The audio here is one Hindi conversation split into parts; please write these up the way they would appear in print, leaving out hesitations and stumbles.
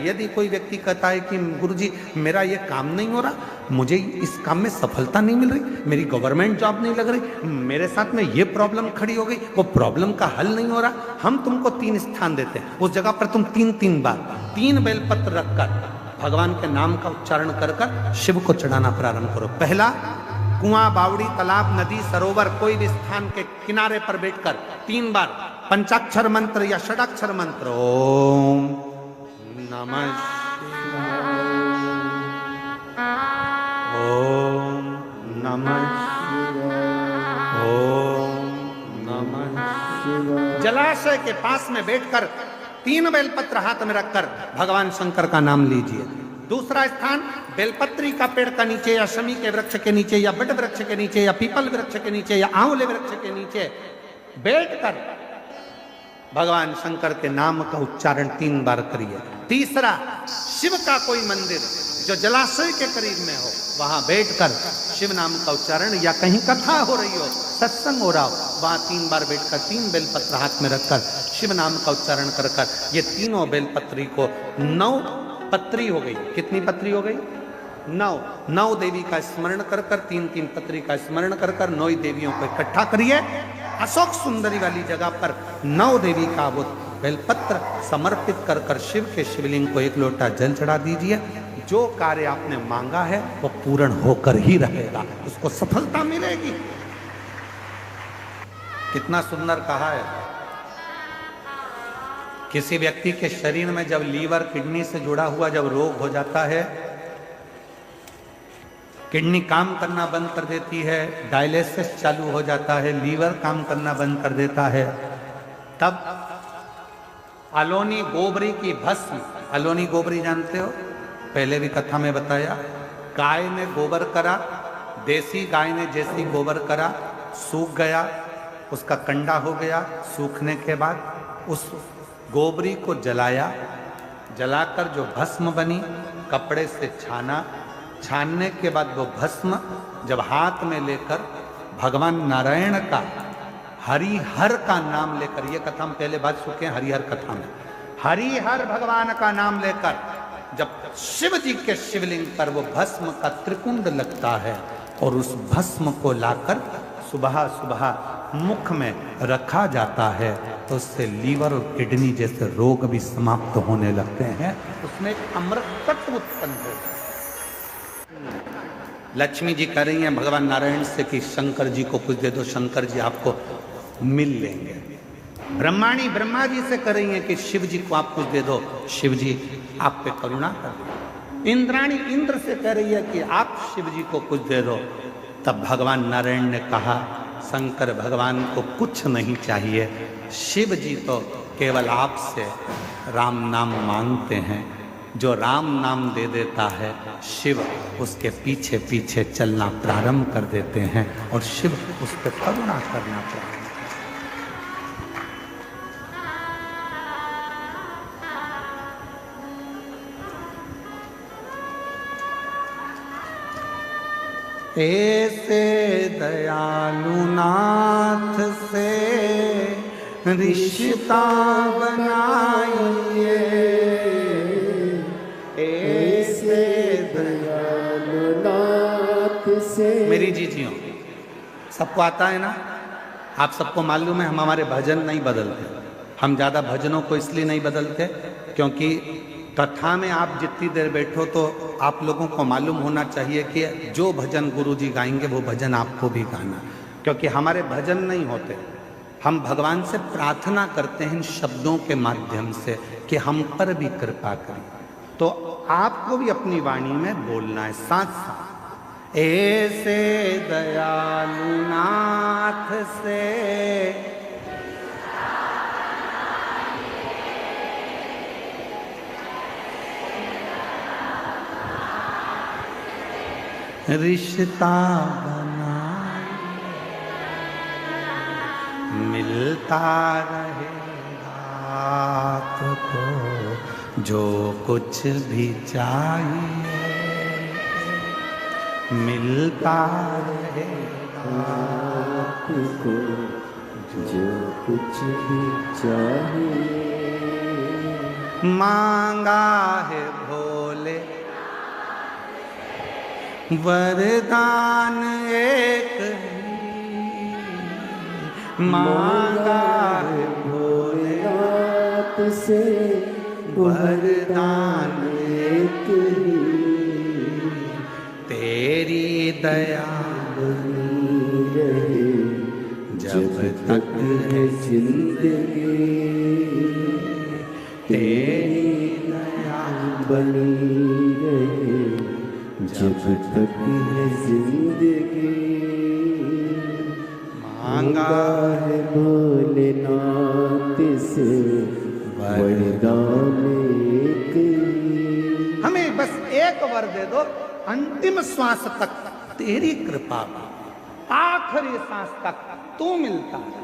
यदि कोई व्यक्ति कहता है कि गुरुजी मेरा ये काम नहीं हो रहा, मुझे इस काम में सफलता नहीं मिल रही, मेरी गवर्नमेंट जॉब नहीं लग रही, मेरे साथ में ये प्रॉब्लम खड़ी हो गई, वो प्रॉब्लम का हल नहीं हो रहा, हम तुमको 3 स्थान देते हैं, उस जगह पर तुम 3 बार 3 बेलपत्र रखकर भगवान के नाम का उच्चारण कर कर शिव को चढ़ाना प्रारंभ करो। पहला, कुआं, बावड़ी, तालाब, नदी, सरोवर, कोई भी स्थान के किनारे पर बैठकर 3 बार पंचाक्षर मंत्र या षडाक्षर मंत्र, ओम नमः शिवाय, ओम नमः शिवाय, ओम नमः शिवाय, जलाशय के पास में बैठकर 3 बेलपत्र हाथ में रखकर भगवान शंकर का नाम लीजिए। दूसरा स्थान, बेलपत्री का पेड़ का नीचे या शमी के वृक्ष के नीचे या बट वृक्ष के नीचे या पीपल वृक्ष के नीचे या आंवले वृक्ष के नीचे बैठकर भगवान शंकर के नाम का उच्चारण 3 बार करिए। तीसरा, शिव का कोई मंदिर जो जलाशय के करीब में हो, वहां बैठकर शिव नाम का उच्चारण, या कहीं कथा हो रही हो, सत्संग हो रहा हो, वहां 3 बार बैठकर 3 बेलपत्र हाथ में रखकर शिव नाम का उच्चारण कर कर ये तीनों बेलपत्री को 9 पत्री हो गई। कितनी पत्री हो गई? 9 देवी का स्मरण कर कर 3 पत्री का स्मरण कर कर 9 देवियों को इकट्ठा करिए। अशोक सुंदरी वाली जगह पर 9 देवी का वो बेलपत्र समर्पित कर कर शिव के शिवलिंग को 1 लोटा जल चढ़ा दीजिए। जो कार्य आपने मांगा है वो पूर्ण होकर ही रहेगा, उसको सफलता मिलेगी। कितना सुंदर कहा है। किसी व्यक्ति के शरीर में जब लीवर, किडनी से जुड़ा हुआ जब रोग हो जाता है, किडनी काम करना बंद कर देती है, डायलिसिस चालू हो जाता है, लीवर काम करना बंद कर देता है, तब अलोनी गोबरी की भस्म, अलोनी गोबरी जानते हो, पहले भी कथा में बताया, गाय ने गोबर करा, देसी गाय ने जैसी गोबर करा, सूख गया, उसका कंडा हो गया। सूखने के बाद उस गोबरी को जलाया, जलाकर जो भस्म बनी कपड़े से छाना, छानने के बाद वो भस्म जब हाथ में लेकर भगवान नारायण का हरिहर का नाम लेकर, ये कथा हम पहले बात चुके हैं हरिहर कथा में, हरिहर भगवान का नाम लेकर जब शिव जी के शिवलिंग पर वो भस्म का त्रिकुंड लगता है और उस भस्म को लाकर सुबह सुबह मुख में रखा जाता है तो उससे लीवर और किडनी जैसे रोग भी समाप्त होने लगते हैं, उसमें एक अमृत तत्व उत्पन्न होता है। लक्ष्मी जी कह रही हैं भगवान नारायण से कि शंकर जी को कुछ दे दो, शंकर जी आपको मिल लेंगे। ब्रह्माणी ब्रह्मा जी से कह रही हैं कि शिव जी को आप कुछ दे दो, शिव जी आप पे करुणा कर दो। इंद्राणी इंद्र से कह रही है कि आप शिव जी को कुछ दे दो। तब भगवान नारायण ने कहा शंकर भगवान को कुछ नहीं चाहिए, शिव जी तो केवल आपसे राम नाम मांगते हैं, जो राम नाम दे देता है शिव उसके पीछे पीछे चलना प्रारंभ कर देते हैं और शिव उस पर करुणा करना प्रारंभ। ऐसे दयालु नाथ से रिश्ता बनाइए, ऐसे दयालु नाथ से। मेरी जीजियों, सबको आता है ना? आप सबको मालूम है हम हमारे भजन नहीं बदलते। हम ज़्यादा भजनों को इसलिए नहीं बदलते क्योंकि कथा में आप जितनी देर बैठो तो आप लोगों को मालूम होना चाहिए कि जो भजन गुरु जी गाएंगे वो भजन आपको भी गाना, क्योंकि हमारे भजन नहीं होते। हम भगवान से प्रार्थना करते हैं इन शब्दों के माध्यम से कि हम पर भी कृपा करें, तो आपको भी अपनी वाणी में बोलना है साथ साथ। ऐसे दयालु नाथ से रिश्ता बनाए, मिलता रहेगा आपको जो कुछ भी चाहिए, मिलता रहेगा आपको जो कुछ भी चाहिए, मांगा है भोले वरदान एक ही, मांगा है भोलेनाथ से वरदान एक ही, तेरी दया बनी रहे जब तक है जिंदगी, तेरी दया बनी रहे जब तक है जिंदगी, मांगा है भोलेनाथ से वरदान एक ही। हमें बस एक वर दे दो, अंतिम श्वास तक तेरी कृपा, आखिरी सांस तक तू मिलता है।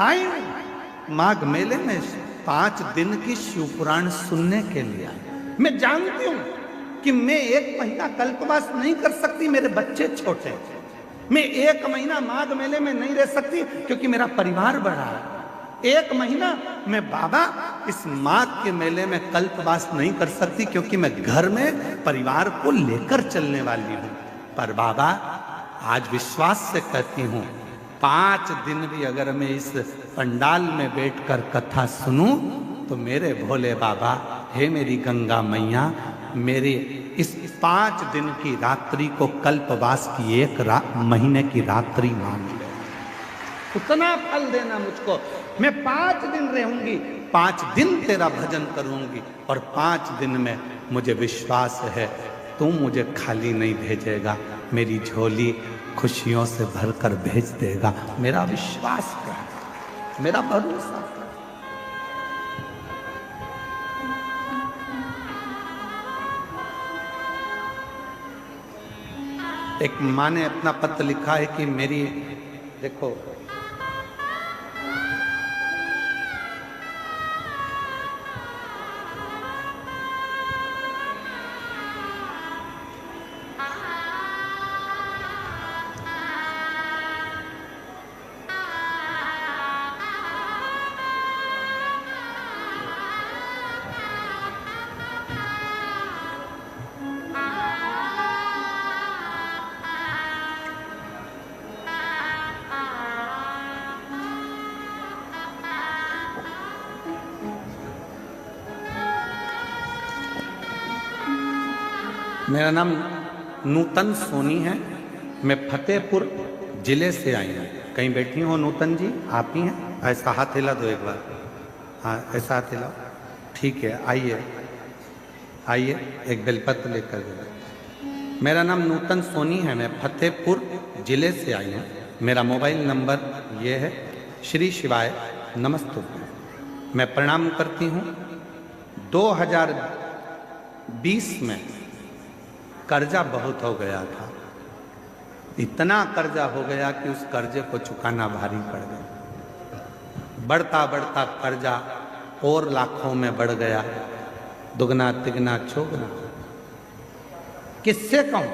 आए माघ मेले में 5 दिन की शिव पुराण सुनने के लिए आए। मैं जानती हूं कि मैं 1 महीना कल्पवास नहीं कर सकती, मेरे बच्चे छोटे हैं। मैं 1 महीना माघ मेले में नहीं रह सकती क्योंकि मेरा परिवार बड़ा है। 1 महीना मैं बाबा इस माघ के मेले में कल्पवास नहीं कर सकती क्योंकि मैं घर में परिवार को लेकर चलने वाली हूं। पर बाबा आज विश्वास से कहती हूं, 5 दिन भी अगर मैं इस पंडाल में बैठकर कथा सुनूं तो मेरे भोले बाबा, हे मेरी गंगा मैया, मेरे इस 5 दिन की रात्रि को कल्पवास की 1 महीने की रात्रि मान ले, उतना फल देना मुझको। मैं 5 दिन रहूंगी, 5 दिन तेरा भजन करूंगी और 5 दिन में मुझे विश्वास है तू मुझे खाली नहीं भेजेगा, मेरी झोली खुशियों से भरकर भेज देगा। मेरा विश्वास कर, मेरा भरोसा कर। एक माँ ने अपना पत्र लिखा है कि मेरी, देखो मेरा नाम नूतन सोनी है, मैं फतेहपुर जिले से आई हूँ। कहीं बैठी हो नूतन जी, आप ही हैं? ऐसा हाथ हिला दो एक बार, हाँ ऐसा हाथ हिलाओ, ठीक है। आइए आइए, एक बेलपत्र लेकर दो। मेरा नाम नूतन सोनी है, मैं फतेहपुर जिले से आई हूँ। मेरा मोबाइल नंबर ये है। श्री शिवाय नमस्तुभ्यं। मैं प्रणाम करती हूँ। 2020 में कर्जा बहुत हो गया था, इतना कर्जा हो गया कि उस कर्जे को चुकाना भारी पड़ गया। बढ़ता बढ़ता कर्जा और लाखों में बढ़ गया, दुगना तिगना चौगना, किससे कहूं।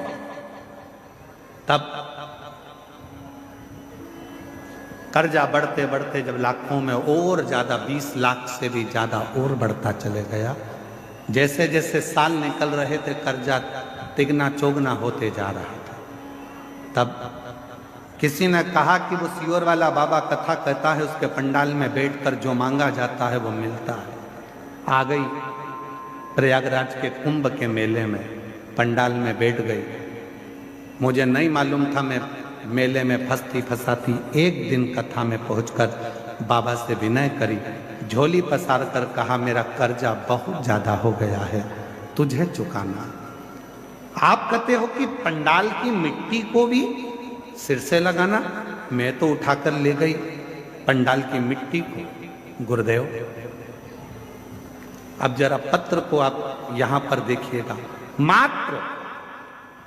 तब कर्जा बढ़ते बढ़ते जब लाखों में और ज्यादा, 20 लाख से भी ज्यादा और बढ़ता चले गया। जैसे जैसे साल निकल रहे थे कर्जा तिगना चौगना होते जा रहा था। तब किसी ने कहा कि वो सियोर वाला बाबा कथा कहता है, उसके पंडाल में बैठकर जो मांगा जाता है वो मिलता है। आ गई प्रयागराज के कुंभ के मेले में, पंडाल में बैठ गई। मुझे नहीं मालूम था, मैं मेले में फंसती फंसाती एक दिन कथा में पहुंचकर बाबा से विनय करी, झोली पसार कर कहा, मेरा कर्जा बहुत ज्यादा हो गया है, तुझे चुकाना। आप कहते हो कि पंडाल की मिट्टी को भी सिर से लगाना, मैं तो उठाकर ले गई पंडाल की मिट्टी को। गुरुदेव, अब जरा पत्र को आप यहां पर देखिएगा, मात्र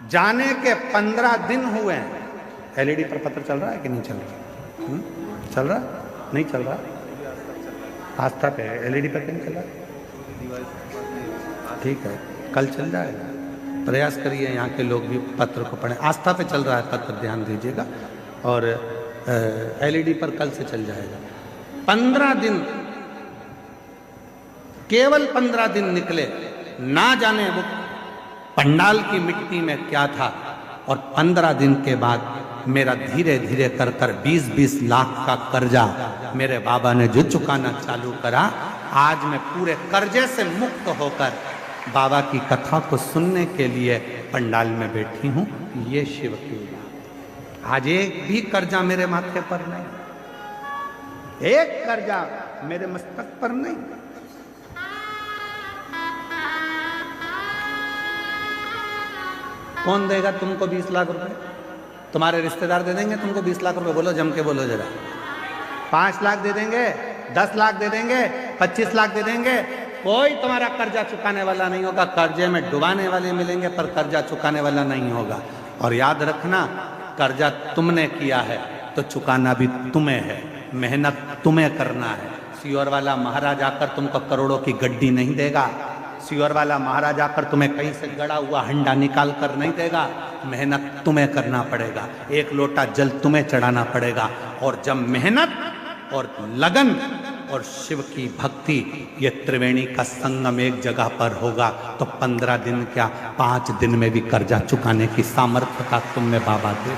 जाने के 15 दिन हुए हैं। एलईडी पर पत्र चल रहा है कि नहीं चल रहा? चल रहा? नहीं चल रहा? आस्था पे है, एलईडी पर क्यों चल रहा है? ठीक है, कल चल जाएगा। प्रयास करिए यहाँ के लोग भी पत्र को पढ़ें। आस्था पे चल रहा है पत्र, ध्यान दीजिएगा, और एलईडी पर कल से चल जाएगा। 15 दिन केवल 15 दिन निकले, ना जाने वो पंडाल की मिट्टी में क्या था। और 15 दिन के बाद मेरा धीरे धीरे कर कर 20-20 लाख का कर्जा मेरे बाबा ने जो चुकाना चालू करा, आज मैं पूरे कर्जे से मुक्त होकर बाबा की कथा को सुनने के लिए पंडाल में बैठी हूं। ये शिव की बात। आज एक भी कर्जा मेरे माथे पर नहीं, एक कर्जा मेरे मस्तक पर नहीं। कौन देगा तुमको 20 लाख रुपए? तुम्हारे रिश्तेदार दे देंगे तुमको 20 लाख रुपए? बोलो, जम के बोलो जरा। 5 लाख दे देंगे, 10 लाख दे देंगे, 25 लाख दे देंगे, कोई तुम्हारा कर्जा चुकाने वाला नहीं होगा। कर्जे में डुबाने वाले मिलेंगे पर कर्जा चुकाने वाला नहीं होगा। और याद रखना, कर्जा तुमने किया है तो चुकाना भी तुम्हें है, मेहनत तुम्हें करना है। सियोर वाला महाराज आकर तुमको करोड़ों की गड्डी नहीं देगा। सियोर वाला महाराज आकर तुम्हें कहीं से गड़ा हुआ हंडा निकाल कर नहीं देगा। मेहनत तुम्हें करना पड़ेगा, एक लोटा जल तुम्हें चढ़ाना पड़ेगा। और जब मेहनत और लगन और शिव की भक्ति, ये त्रिवेणी का संगम एक जगह पर होगा तो 15 दिन क्या 5 दिन में भी कर्जा चुकाने की सामर्थ्यता तुमने बाबा दे।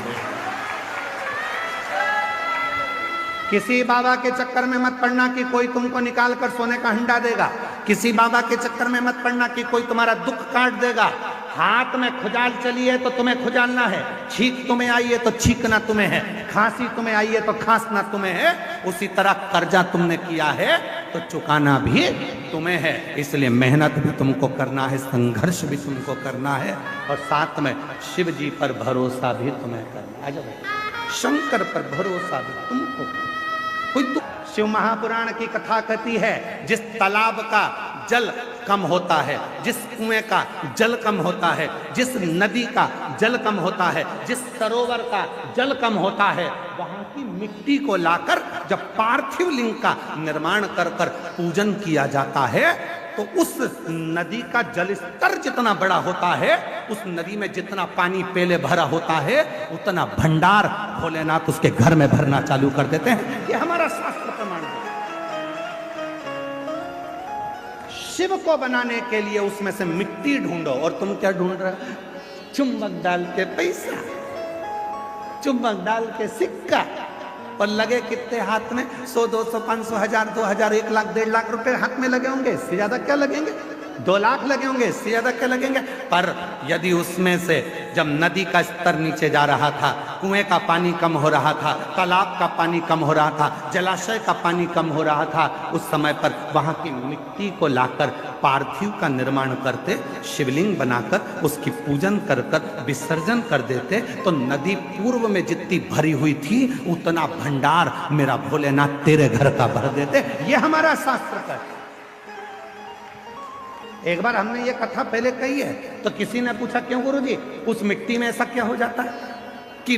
किसी बाबा के चक्कर में मत पड़ना कि कोई तुमको निकाल कर सोने का हंडा देगा। किसी बाबा के चक्कर में मत पड़ना कि कोई तुम्हारा दुख काट देगा। हाथ में खुजाल चली है तो तुम्हें खुजालना है, छींक तुम्हें आई है तो छींकना तुम्हें है, खांसी तुम्हें आई है तो खांसना तुम्हें है। उसी तरह कर्जा तुमने किया है तो चुकाना भी तुम्हें है। इसलिए मेहनत भी तुमको करना है, संघर्ष भी तुमको करना है, और साथ में शिव जी पर भरोसा भी तुम्हें करना है। शंकर पर भरोसा भी तुमको। कोई शिव महापुराण की कथा कहती है, जिस तालाब का जल कम होता है, जिस कुएं का जल कम होता है, जिस नदी का जल कम होता है, जिस सरोवर का जल कम होता है, वहां की मिट्टी को लाकर जब पार्थिव लिंग का निर्माण कर कर पूजन किया जाता है तो उस नदी का जल स्तर जितना बड़ा होता है, उस नदी में जितना पानी पहले भरा होता है, उतना भंडार भोलेनाथ उसके घर में भरना चालू कर देते हैं। ये हमारा शास्त्र प्रमाण है। शिव को बनाने के लिए उसमें से मिट्टी ढूंढो, और तुम क्या ढूंढ रहे हो? चुम्बक डाल के पैसा, चुम्बक डाल के सिक्का, और लगे कितने हाथ में? 100, 200, 500, 1000, 2000, 1 लाख, 1.5 लाख रुपए हाथ में लगे होंगे। इससे ज्यादा क्या लगेंगे? 2 लाख लगे होंगे, इससे ज्यादा क्या लगेंगे? पर यदि उसमें से जब नदी का स्तर नीचे जा रहा था, कुएं का पानी कम हो रहा था, तालाब का पानी कम हो रहा था, जलाशय का पानी कम हो रहा था, उस समय पर वहां की मिट्टी को लाकर पार्थिव का निर्माण करते, शिवलिंग बनाकर उसकी पूजन कर कर विसर्जन कर देते, तो नदी पूर्व में जितनी भरी हुई थी उतना भंडार मेरा भोलेनाथ तेरे घर का भर देते। ये हमारा शास्त्र का। एक बार हमने ये कथा पहले कही है तो किसी ने पूछा, क्यों गुरुजी, उस मिट्टी में ऐसा क्या हो जाता है कि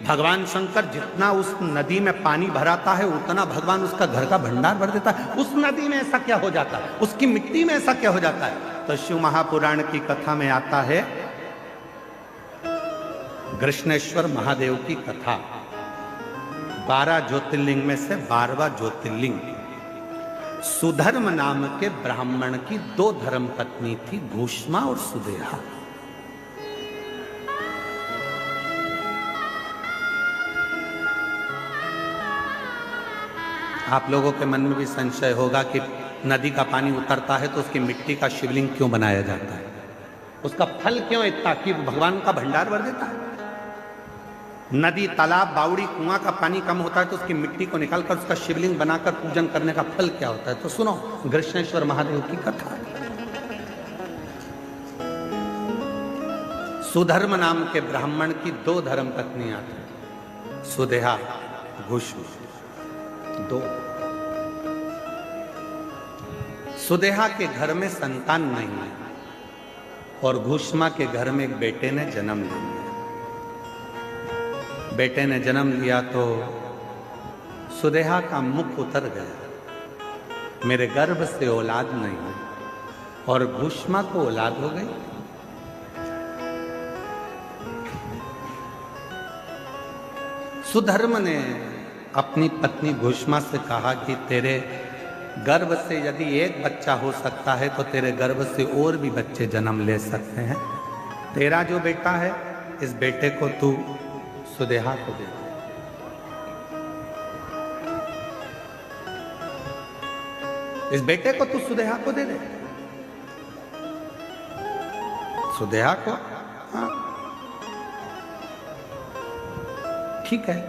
भगवान शंकर जितना उस नदी में पानी भराता है उतना भगवान उसका घर का भंडार भर देता है, उस नदी में ऐसा क्या हो जाता है, उसकी मिट्टी में ऐसा क्या हो जाता है? तो शिव महापुराण की कथा में आता है, कृष्णेश्वर महादेव की कथा। 12 ज्योतिर्लिंग में से 12वां ज्योतिर्लिंग सुधर्म नाम के ब्राह्मण की 2 धर्म पत्नी थी, घूष्मा और सुदेहा। आप लोगों के मन में भी संशय होगा कि नदी का पानी उतरता है तो उसकी मिट्टी का शिवलिंग क्यों बनाया जाता है, उसका फल क्यों इतना कि भगवान का भंडार भर देता है। नदी, तालाब, बावड़ी, कुआं का पानी कम होता है तो उसकी मिट्टी को निकालकर उसका शिवलिंग बनाकर पूजन करने का फल क्या होता है? तो सुनो कृष्णेश्वर महादेव की कथा। सुधर्म नाम के ब्राह्मण की 2 धर्म पत्नियां थी, सुदेहा, घूष्मा, 2। सुदेहा के घर में संतान नहीं है और घूष्मा के घर में एक बेटे ने जन्म लिया। बेटे ने जन्म लिया तो सुदेहा का मुख उतर गया, मेरे गर्भ से औलाद नहीं हुई, और घूष्मा को औलाद हो गई। सुधर्म ने अपनी पत्नी घूष्मा से कहा कि तेरे गर्भ से यदि एक बच्चा हो सकता है तो तेरे गर्भ से और भी बच्चे जन्म ले सकते हैं। तेरा जो बेटा है, इस बेटे को तू सुदेहा को दे। इस बेटे को तू सुदेहा को दे दे। सुदेहा को, हाँ ठीक है।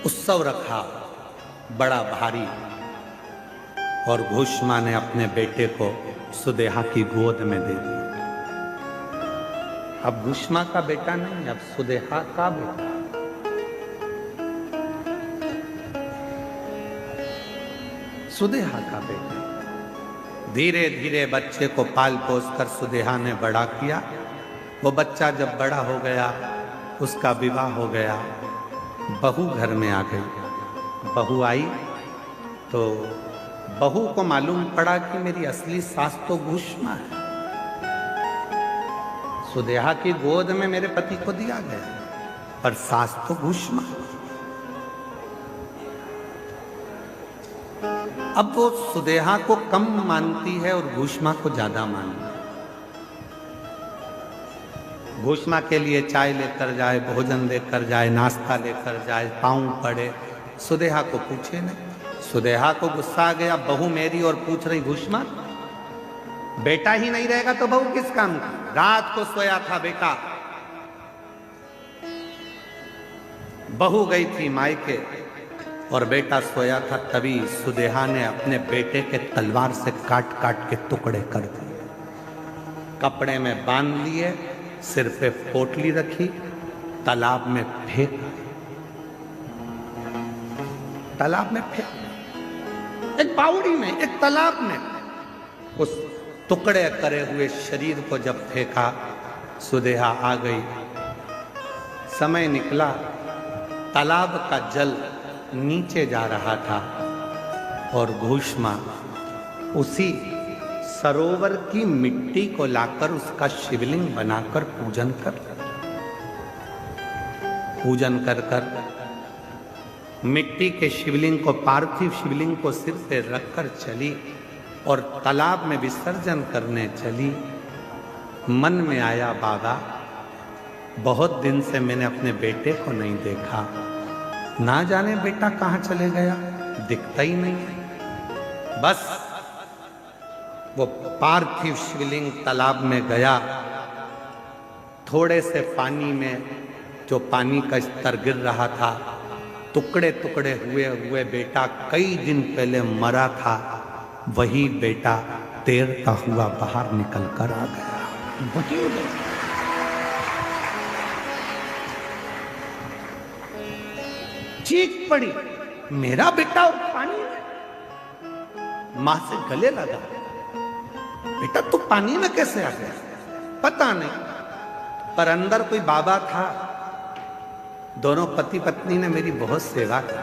उत्सव रखा बड़ा भारी और घोषमा ने अपने बेटे को सुदेहा की गोद में दे दिया। अब घोषमा का बेटा नहीं, अब सुदेहा का बेटा। सुदेहा का बेटा। धीरे धीरे बच्चे को पाल पोस कर सुदेहा ने बड़ा किया। वो बच्चा जब बड़ा हो गया, उसका विवाह हो गया, बहू घर में आ गई। बहू आई तो बहू को मालूम पड़ा कि मेरी असली सास तो घोषमा है। सुदेहा की गोद में मेरे पति को दिया गया, पर सास तो घोषमा। अब वो सुदेहा को कम मानती है और घोषमा को ज्यादा मानती है। घोषमा के लिए चाय लेकर जाए, भोजन लेकर जाए, नाश्ता लेकर जाए, पाँव पड़े, सुदेहा को पूछे नहीं। सुदेहा को गुस्सा आ गया, बहू मेरी और पूछ रही घोषमा। बेटा ही नहीं रहेगा तो बहू किस काम की? रात को सोया था बेटा। बहू गई थी मायके और बेटा सोया था, तभी सुदेहा ने अपने बेटे के तलवार से काट काट के टुकड़े कर दिए। कपड़े में बांध लिए, सिर पे पोटली रखी, तालाब में फेंक। तालाब में फेंक, एक बावड़ी में, एक तालाब में। उस टुकड़े करे हुए शरीर को जब फेंका, सुदेहा आ गई। समय निकला, तालाब का जल नीचे जा रहा था और घोषमा उसी सरोवर की मिट्टी को लाकर उसका शिवलिंग बनाकर पूजन कर मिट्टी के शिवलिंग को, पार्थिव शिवलिंग को सिर पे रखकर चली और तालाब में विसर्जन करने चली। मन में आया, बाबा बहुत दिन से मैंने अपने बेटे को नहीं देखा, ना जाने बेटा कहाँ चले गया, दिखता ही नहीं। बस वो पार्थिव शिवलिंग तालाब में गया। थोड़े से पानी में, जो पानी का स्तर गिर रहा था, टुकड़े टुकड़े हुए बेटा कई दिन पहले मरा था, वही बेटा तैरता हुआ बाहर निकल कर आ गया। चीख पड़ी, मेरा बेटा और पानी में। मां से गले लगा, बेटा तू पानी में कैसे आ गया? पता नहीं, पर अंदर कोई बाबा था। दोनों पति पत्नी ने मेरी बहुत सेवा की।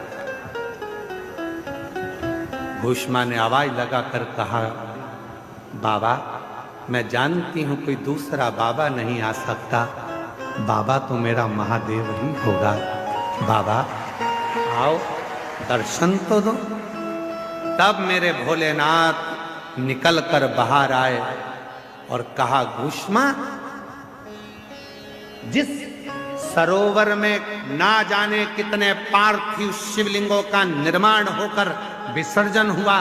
घोषमा ने आवाज लगाकर कहा, बाबा मैं जानती हूं कोई दूसरा बाबा नहीं आ सकता, बाबा तो मेरा महादेव ही होगा। बाबा आओ, दर्शन तो दो। तब मेरे भोलेनाथ निकल कर बाहर आए और कहा, घोषमा जिस सरोवर में ना जाने कितने पार्थिव शिवलिंगों का निर्माण होकर विसर्जन हुआ,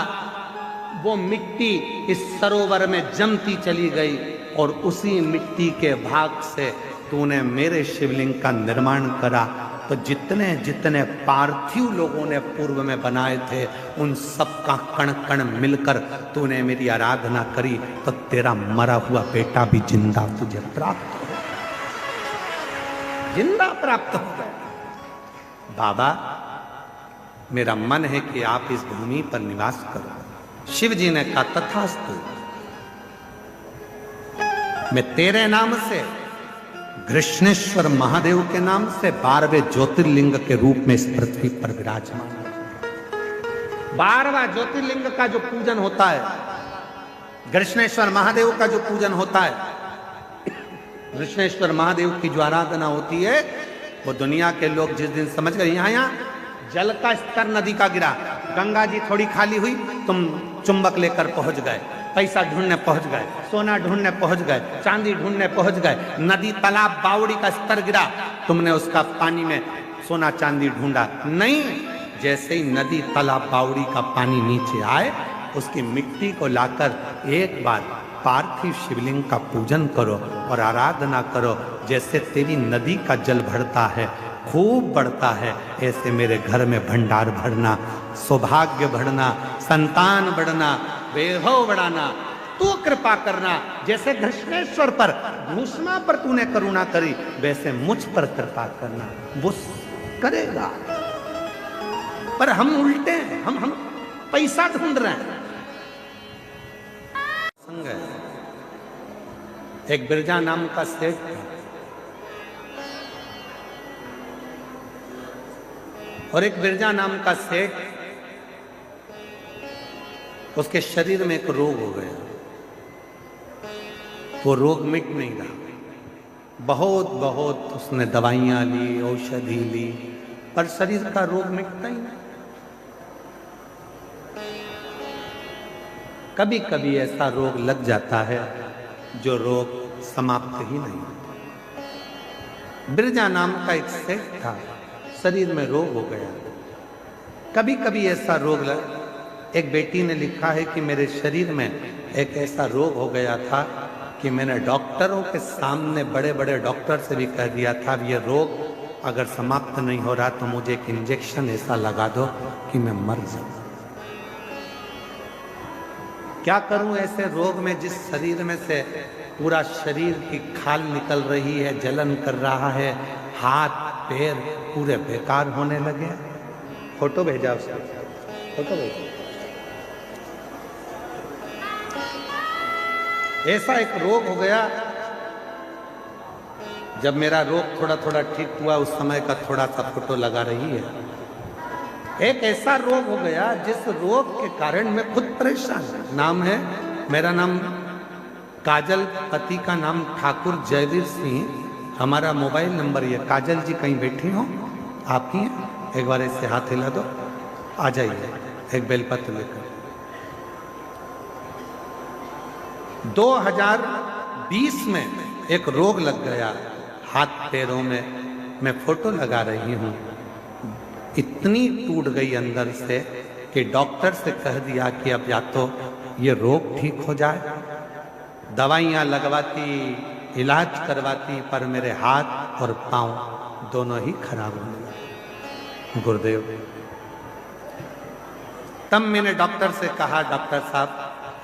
वो मिट्टी इस सरोवर में जमती चली गई और उसी मिट्टी के भाग से तूने मेरे शिवलिंग का निर्माण करा। तो जितने जितने पार्थिव लोगों ने पूर्व में बनाए थे, उन सब का कण कण मिलकर तूने मेरी आराधना करी, तो तेरा मरा हुआ बेटा भी जिंदा तुझे प्राप्त हो, जिंदा प्राप्त हो गया। बाबा मेरा मन है कि आप इस भूमि पर निवास करो। शिव जी ने कहा, तथास्तु। मैं तेरे नाम से, कृष्णेश्वर महादेव के नाम से 12वें ज्योतिर्लिंग के रूप में इस पृथ्वी पर विराजमान। 12वां ज्योतिर्लिंग का जो पूजन होता है, कृष्णेश्वर महादेव का जो पूजन होता है, कृष्णेश्वर महादेव की जो आराधना होती है, वो दुनिया के लोग जिस दिन समझ गए, यहाँ जल का स्तर नदी का गिरा, गंगा जी थोड़ी खाली हुई, तुम चुंबक लेकर पहुंच गए, पैसा ढूंढने पहुंच गए, सोना ढूंढने पहुंच गए, चांदी ढूंढने पहुंच गए, नदी तालाब बावड़ी का स्तर गिरा, तुमने उसका पानी में सोना चांदी ढूंढा नहीं। जैसे ही नदी तालाब बावड़ी का पानी नीचे आए, उसकी मिट्टी को लाकर एक बार पार्थिव शिवलिंग का पूजन करो और आराधना करो। जैसे तेरी नदी का जल बढ़ता है, खूब बढ़ता है, ऐसे मेरे घर में भंडार भरना, सौभाग्य बढ़ना, संतान बढ़ना, वैभव बढ़ाना, तू कृपा करना। जैसे घृष्णेश्वर पर भूषणा पर तूने करुणा करी, वैसे मुझ पर कृपा करना। वो करेगा, पर हम उल्टे हैं, हम पैसा ढूंढ रहे हैं। संग है, एक बिरजा नाम का सेठ था, और एक बिरजा नाम का सेठ, उसके शरीर में एक रोग हो गया। वो रोग मिट नहीं रहा। बहुत बहुत उसने दवाइयां ली, औषधि ली, पर शरीर का रोग मिटता ही नहीं। कभी कभी ऐसा रोग लग जाता है जो रोग समाप्त ही नहीं होता। बिरजा नाम का एक सेठ था, शरीर में रोग हो गया। कभी कभी ऐसा रोग एक बेटी ने लिखा है कि मेरे शरीर में एक ऐसा रोग हो गया था कि मैंने डॉक्टरों के सामने, बड़े बड़े डॉक्टर से भी कह दिया था, ये रोग अगर समाप्त नहीं हो रहा तो मुझे एक इंजेक्शन ऐसा लगा दो कि मैं मर जाऊं। क्या करूं ऐसे रोग में, जिस शरीर में से पूरा शरीर की खाल निकल रही है, जलन कर रहा है, हाथ पैर पूरे बेकार होने लगे। फोटो भेजा उसको, फोटो भेजा। ऐसा एक रोग हो गया। जब मेरा रोग थोड़ा थोड़ा ठीक हुआ, उस समय का थोड़ा सा फोटो लगा रही है। एक ऐसा रोग हो गया जिस रोग के कारण मैं खुद परेशान हूं। नाम है, मेरा नाम काजल, पति का नाम ठाकुर जयवीर सिंह। हमारा मोबाइल नंबर ये। काजल जी कहीं बैठी हो, आप ही हैं? एक बार ऐसे हाथ हिला दो, आ जाइए एक बेलपत्र लेकर। 2020 में एक रोग लग गया हाथ पैरों में। मैं फोटो लगा रही हूं, इतनी टूट गई अंदर से कि डॉक्टर से कह दिया कि अब या तो ये रोग ठीक हो जाए। दवाइयां लगवाती, इलाज करवाती, पर मेरे हाथ और पांव दोनों ही खराब होने लगे। गुरुदेव, तब मैंने डॉक्टर से कहा, डॉक्टर साहब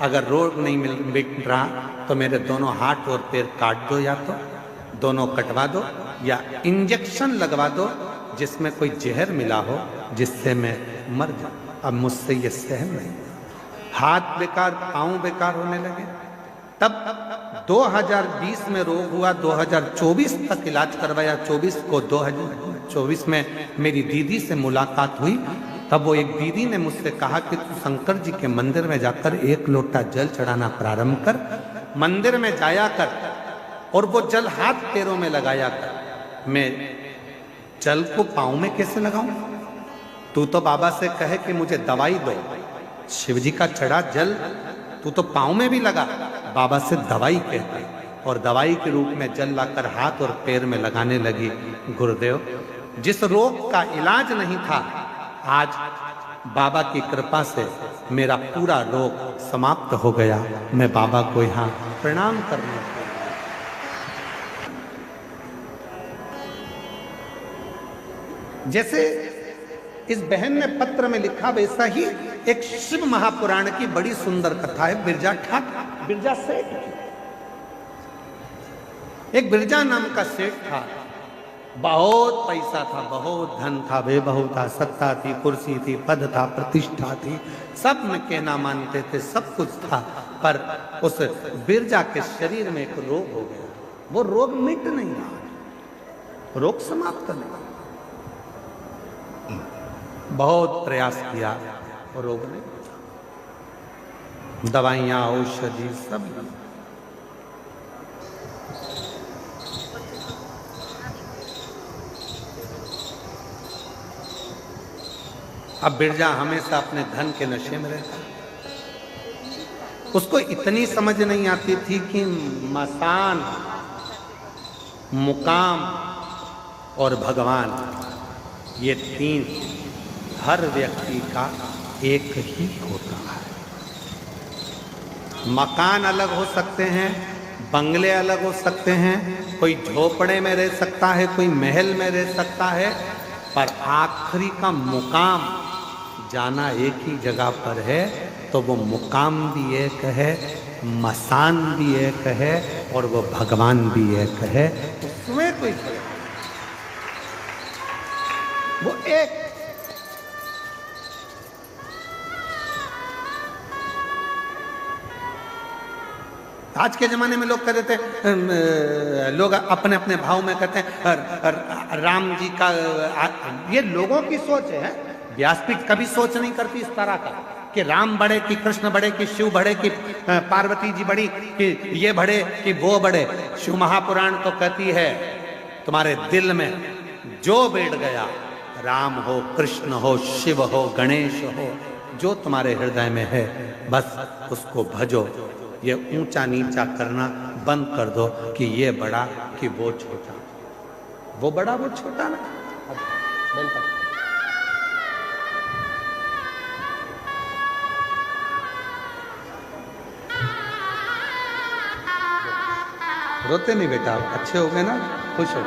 अगर रोग नहीं मिट रहा तो मेरे दोनों हाथ और पैर काट दो, या तो दोनों कटवा दो, या इंजेक्शन लगवा दो जिसमें कोई जहर मिला हो जिससे मैं मर जाऊं। अब मुझसे ये सहन नहीं। हाथ बेकार, पांव बेकार होने लगे। तब 2020 में रोग हुआ, 2024 तक इलाज करवाया। 2024 में मेरी दीदी से मुलाकात हुई। तब वो एक दीदी ने मुझसे कहा कि तू शंकर जी के मंदिर में जाकर 1 लोटा जल चढ़ाना प्रारंभ कर, मंदिर में जाया कर और वो जल हाथ पैरों में लगाया कर। मैं जल को पांव में कैसे लगाऊं? तू तो बाबा से कहे कि मुझे दवाई दो। शिव जी का चढ़ा जल तू तो पांव में भी लगा, बाबा से दवाई कहते, और दवाई के रूप में जल लाकर हाथ और पैर में लगाने लगी। गुरुदेव, जिस रोग का इलाज नहीं था, आज बाबा की कृपा से मेरा पूरा रोग समाप्त हो गया। मैं बाबा को यहाँ प्रणाम करना। जैसे इस बहन ने पत्र में लिखा, वैसा ही एक शिव महापुराण की बड़ी सुंदर कथा है बिरजा ठाकुर, बिरजा सेठ। एक बिरजा नाम का सेठ था, बहुत पैसा था, बहुत धन था, वैभव था, सत्ता थी, कुर्सी थी, पद था, प्रतिष्ठा थी, सब में कहना मानते थे, सब कुछ था। पर उस बिरजा के शरीर में एक रोग हो गया। वो रोग मिट नहीं रहा, रोग समाप्त नहीं। बहुत प्रयास किया और रोग नहीं, दवाइयां, औषधि सब। अब बिरजा हमेशा अपने धन के नशे में रहता। उसको इतनी समझ नहीं आती थी कि मसान, मुकाम और भगवान, ये तीन हर व्यक्ति का एक ही होता है। मकान अलग हो सकते हैं, बंगले अलग हो सकते हैं, कोई झोपड़े में रह सकता है, कोई महल में रह सकता है, पर आखिरी का मुकाम जाना एक ही जगह पर है। तो वो मुकाम भी एक है, मसान भी एक है, और वो भगवान भी एक है। उसमें कोई वो एक। आज के जमाने में लोग कहते थे, लोग अपने अपने भाव में कहते हैं राम जी का, ये लोगों की सोच है। व्यासपीठ कभी सोच नहीं करती इस तरह का कि राम बढ़े कि कृष्ण बढ़े कि शिव बढ़े कि पार्वती जी बढ़ी कि ये बढ़े कि वो बढ़े। शिव महापुराण तो कहती है तुम्हारे दिल में जो बैठ गया, राम हो, कृष्ण हो, शिव हो, गणेश हो, जो तुम्हारे हृदय में है बस उसको भजो। ये ऊंचा नीचा करना बंद कर दो कि ये बड़ा कि वो छोटा, वो बड़ा वो छोटा ना। रोते नहीं बेटा, अच्छे हो गए ना, खुश हो,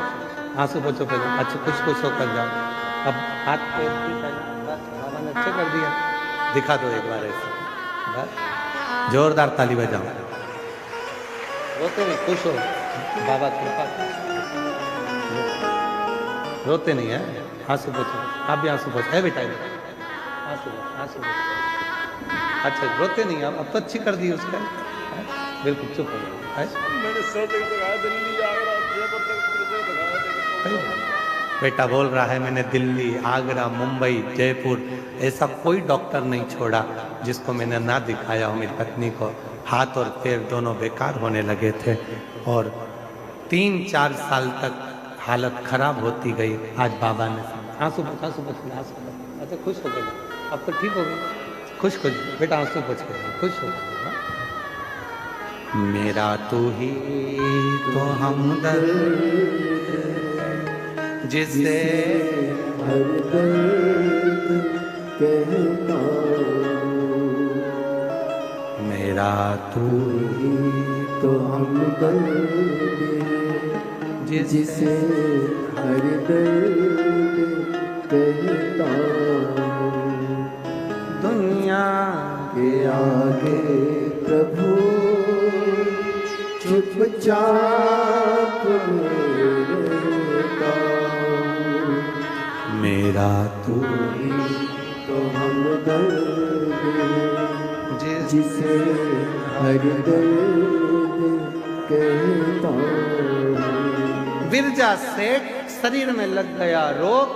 आंसू पोछो पहले, अच्छे खुश खुश होकर जाओ। अब हाथ पैर बस बाबा ने अच्छे कर दिया, दिखा दो एक बार ऐसे, बस जोरदार ताली बजाओ। रोते नहीं, खुश हो, बाबा कृपा। रोते नहीं है, आंसू पोछो, आप भी आंसू पोछो है बेटा, आंसू आंसू। अच्छा रोते नहीं, अब तो अच्छी कर दी उसका, बिल्कुल चुप हो गए। मैंने सब जगह दिखाया, दिल्ली आगरा जयपुर तक बेटा बोल रहा है मैंने दिल्ली, आगरा, मुंबई, जयपुर, ऐसा कोई डॉक्टर नहीं छोड़ा जिसको मैंने ना दिखाया हो। मेरी पत्नी को हाथ और पैर दोनों बेकार होने लगे थे और 3-4 साल तक हालत खराब होती गई। आज बाबा ने आंसू आंसू अच्छा खुश हो गए, अब तो ठीक हो गए, खुश खुश बेटा, आंसू पोंछ गए, खुश हो गए। मेरा तू ही तो हमदर्द जिसे हर दर्द कहता, मेरा तू ही तो हमदर्द जिसे हर दर्द कहता, दुनिया के आगे प्रभु चुपचाप रहता, मेरा तू ही तो हमदर्द जिसे हर दर्द कहता। विरजा सेठ शरीर में लग गया रोग,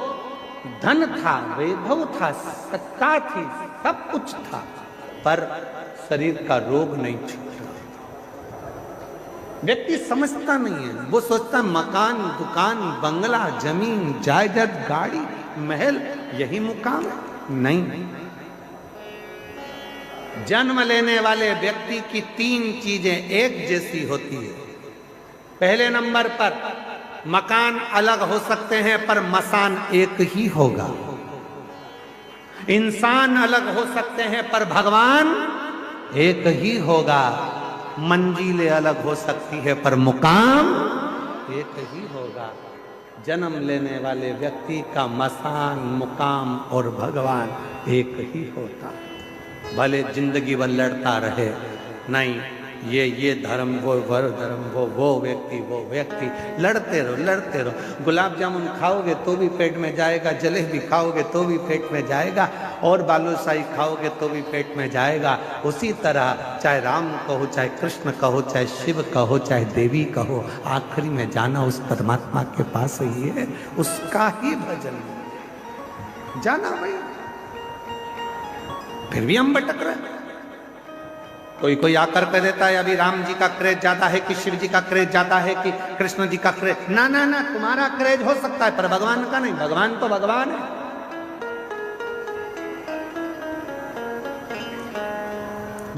धन था, वैभव था, सत्ता थी, सब कुछ था, पर शरीर का रोग नहीं छूटा। व्यक्ति समझता नहीं है, वो सोचता मकान, दुकान, बंगला, जमीन, जायदाद, गाड़ी, महल यही मुकाम है। नहीं, जन्म लेने वाले व्यक्ति की 3 चीजें एक जैसी होती है। पहले नंबर पर मकान अलग हो सकते हैं पर मसान एक ही होगा। इंसान अलग हो सकते हैं पर भगवान एक ही होगा। मंजिलें अलग हो सकती है पर मुकाम एक ही होगा। जन्म लेने वाले व्यक्ति का मसान, मुकाम और भगवान एक ही होता। भले जिंदगी भर लड़ता रहे, नहीं ये धर्म, वो धर्म, वो व्यक्ति, लड़ते रहो। गुलाब जामुन खाओगे तो भी पेट में जाएगा, जलेबी खाओगे तो भी पेट में जाएगा, और बालूशाही खाओगे तो भी पेट में जाएगा। उसी तरह चाहे राम कहो, चाहे कृष्ण कहो, चाहे शिव कहो, चाहे देवी कहो, आखिरी में जाना उस परमात्मा के पास ही है, उसका ही भजन जाना भाई। फिर भी हम भटक रहे हैं। कोई आकर कह देता है अभी राम जी का क्रेज ज्यादा है कि शिव जी का क्रेज ज्यादा है कि कृष्ण जी का क्रेज। ना, तुम्हारा क्रेज हो सकता है पर भगवान का नहीं। भगवान तो भगवान है।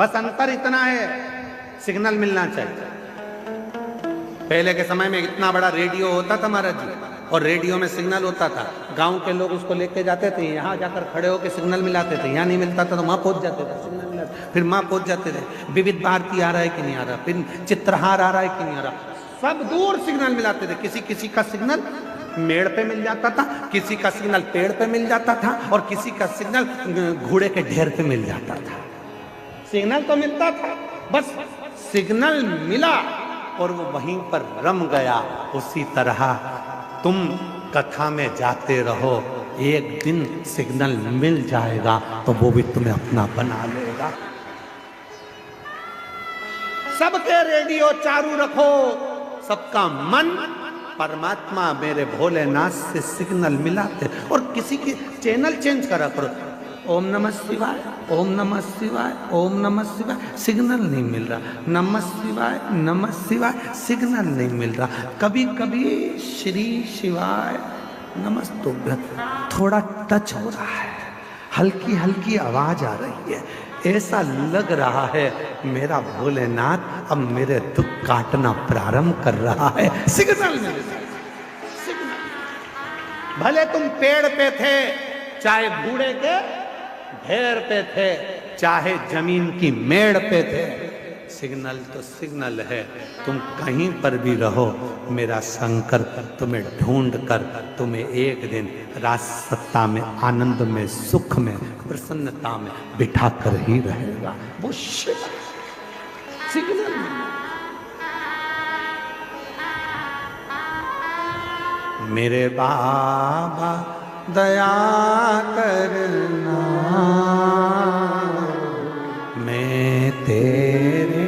बस अंतर इतना है, सिग्नल मिलना चाहिए। पहले के समय में इतना बड़ा रेडियो होता था महाराज जी, और रेडियो में सिग्नल होता था, गांव के लोग उसको लेके जाते थे, यहाँ जाकर खड़े होकर सिग्नल मिलाते थे, यहाँ नहीं मिलता था तो वहाँ पहुंच जाते थे, सिग्नल मिलाते, फिर वहाँ पहुंच जाते थे, विविध भारती आ रहा है कि नहीं आ रहा, फिर चित्रहार आ रहा है कि नहीं आ रहा, सब दूर सिग्नल मिलाते थे। किसी किसी का सिग्नल मेड़ पे मिल जाता था, किसी का सिग्नल पेड़ पे मिल जाता था, और किसी का सिग्नल घोड़े के ढेर पे मिल जाता था। सिग्नल तो मिलता था, बस सिग्नल मिला और वो वहीं पर रम गया। उसी तरह तुम कथा में जाते रहो, एक दिन सिग्नल मिल जाएगा तो वो भी तुम्हें अपना बना लेगा। सबके रेडियो चालू रखो, सबका मन परमात्मा मेरे भोलेनाथ से सिग्नल मिलाते, और किसी की चैनल चेंज करा करो, ओम नमः शिवाय, ओम नमः शिवाय, ओम नमः शिवाय, सिग्नल नहीं मिल रहा, नमः शिवाय, नमः शिवाय, सिग्नल नहीं मिल रहा। कभी कभी श्री शिवाय नमस्तुभ्यं थोड़ा टच हो रहा है, हल्की हल्की आवाज आ रही है, ऐसा लग रहा है मेरा भोलेनाथ अब मेरे दुख काटना प्रारंभ कर रहा है। सिग्नल मिल रहा है, सिग्नल। भले तुम पेड़ पे थे, चाहे बूढ़े के ढेर पे थे, चाहे जमीन की मेड़ पे थे, सिग्नल तो सिग्नल है। तुम कहीं पर भी रहो, मेरा शंकर तुम्हें ढूंढ कर तुम्हें एक दिन राज सत्ता में, आनंद में, सुख में, प्रसन्नता में बिठा कर ही रहेगा। वो शिव सिग्नल मेरे बाबा दया करना, मैं तेरे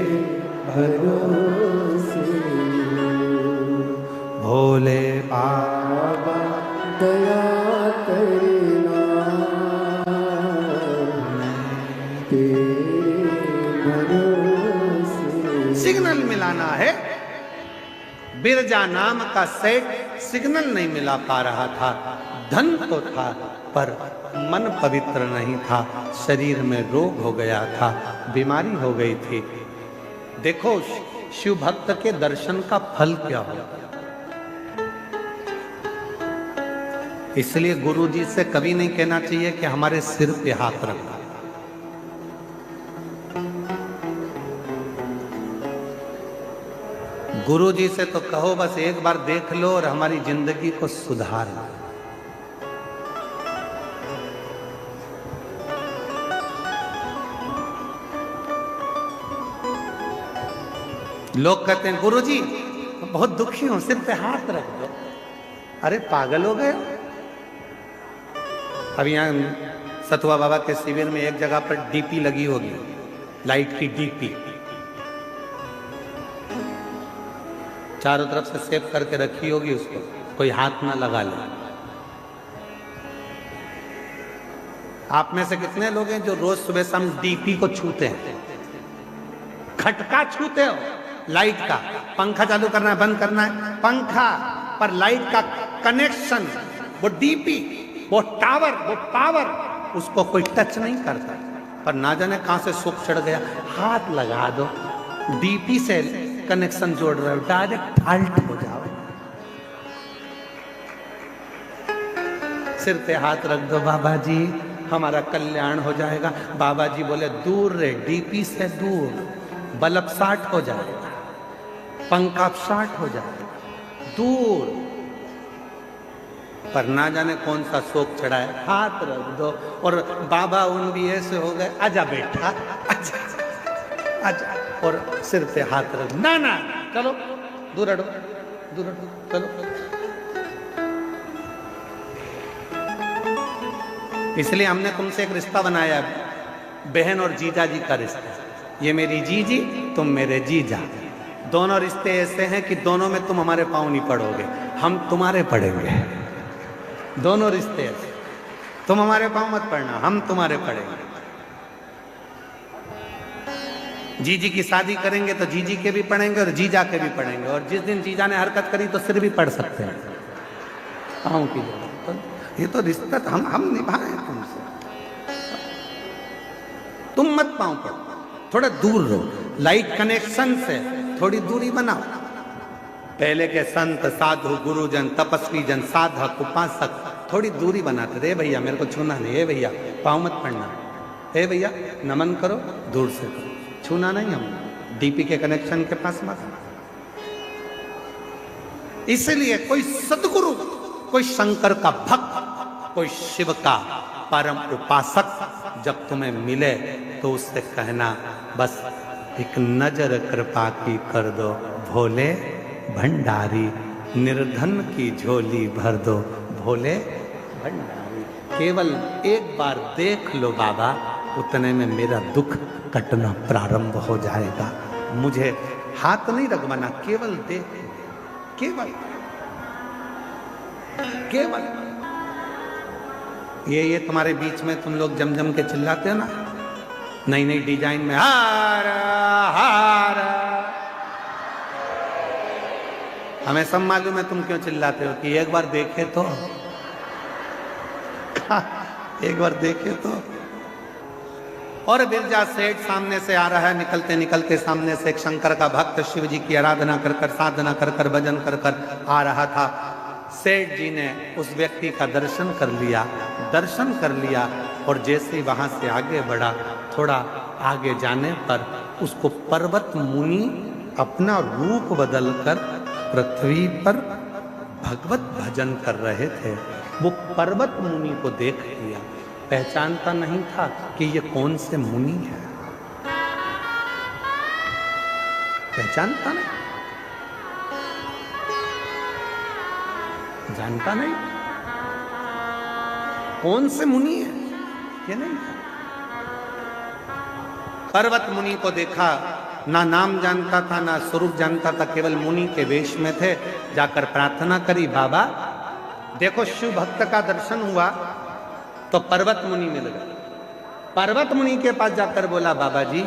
भरोसे, भोले बाबा दया करना, मैं तेरे भरोसे। सिग्नल मिलाना है। बिरजा नाम का सेठ सिग्नल नहीं मिला पा रहा था, धन तो था पर मन पवित्र नहीं था, शरीर में रोग हो गया था, बीमारी हो गई थी। देखो शिव भक्त के दर्शन का फल क्या हो। इसलिए गुरु जी से कभी नहीं कहना चाहिए कि हमारे सिर पे हाथ रखो। गुरु जी से तो कहो बस एक बार देख लो और हमारी जिंदगी को सुधार लो। लोग कहते हैं गुरु जी बहुत दुखी हूं, सिर पे हाथ रख दो। अरे पागल हो गए। अब यहाँ सतुआ बाबा के शिविर में एक जगह पर डीपी लगी होगी, लाइट की डीपी, चारों तरफ से सेव करके रखी होगी, उसको कोई हाथ ना लगा ले। आप में से कितने लोग हैं जो रोज सुबह शाम डीपी को छूते हैं? खटका छूते हो, लाइट का। पंखा चालू करना है, बंद करना है, पंखा पर लाइट का कनेक्शन, वो डीपी, वो टावर, वो पावर, उसको कोई टच नहीं करता। पर ना जाने कहां से सुख चढ़ गया, हाथ लगा दो, डीपी से कनेक्शन जोड़ रहे हो, डायरेक्ट फाल्ट हो जाओ। सिर पे हाथ रख दो, बाबा जी हमारा कल्याण हो जाएगा। बाबा जी बोले दूर रहे, डीपी से दूर, बल्ब शार्ट हो जाएगा, पंखा शार्ट हो जाएगा, दूर। पर ना जाने कौन सा शोक चढ़ा है, हाथ रख दो। और बाबा उन भी ऐसे हो गए, आजा बेटा आजा आजा, और सिर पे हाथ रख, ना ना चलो दूर हटो, दूर हटो, चलो। इसलिए हमने तुमसे एक रिश्ता बनाया, बहन और जीजा जी का रिश्ता। ये मेरी जीजी, तुम मेरे जीजा। दोनों रिश्ते ऐसे हैं कि दोनों में तुम हमारे पांव नहीं पड़ोगे, हम तुम्हारे पड़ेंगे। दोनों रिश्ते ऐसे, तुम हमारे पांव मत पड़ना, हम तुम्हारे पड़ेंगे। जीजी की शादी करेंगे तो जीजी के भी पड़ेंगे और जीजा के भी पड़ेंगे, और जिस दिन जीजा ने हरकत करी तो सिर भी पड़ सकते हैं पांव की जगह। तो ये तो रिश्ता हम निभाए तुमसे, तुम मत पांव पड़ो, थोड़ा दूर रहो, लाइट कनेक्शन से थोड़ी दूरी बनाओ। पहले के संत साधु गुरुजन तपस्वी जन साधक उपासक थोड़ी दूरी बनाते थे, भैया मेरे को छूना नहीं, हे भैया पाँव मत पड़ना, हे भैया नमन करो, दूर से करो, छूना नहीं, हम डीपी के कनेक्शन के पास मत। इसलिए कोई सदगुरु, कोई शंकर का भक्त, कोई शिव का परम उपासक जब तुम्हें मिले तो उससे कहना बस एक नजर कृपा की कर दो भोले भंडारी, निर्धन की झोली भर दो भोले भंडारी। केवल एक बार देख लो बाबा, उतने में मेरा दुख कटना प्रारंभ हो जाएगा। मुझे हाथ नहीं रगवाना, केवल देख, केवल केवल ये तुम्हारे बीच में तुम लोग जम जम के चिल्लाते हो ना, नई नई डिजाइन में हार हार, हमें सब मालूम है तुम क्यों चिल्लाते हो कि एक बार देखे तो, एक बार देखे तो। और बिरजा सेठ सामने से आ रहा है, निकलते निकलते सामने से एक शंकर का भक्त शिव जी की आराधना कर कर, साधना कर कर, भजन कर कर आ रहा था। सेठ जी ने उस व्यक्ति का दर्शन कर लिया, दर्शन कर लिया, और जैसे ही वहां से आगे बढ़ा, थोड़ा आगे जाने पर उसको पर्वत मुनि अपना रूप बदलकर पृथ्वी पर भगवत भजन कर रहे थे। वो पर्वत मुनि को देख लिया, पहचानता नहीं था कि ये कौन से मुनि है, पहचानता नहीं, जानता नहीं कौन से मुनि है, ये नहीं। पर्वत मुनि को देखा, ना नाम जानता था ना स्वरूप जानता था, केवल मुनि के वेश में थे। जाकर प्रार्थना करी, बाबा देखो शिव भक्त का दर्शन हुआ तो पर्वत मुनि मिल गए। पर्वत मुनि के पास जाकर बोला, बाबा जी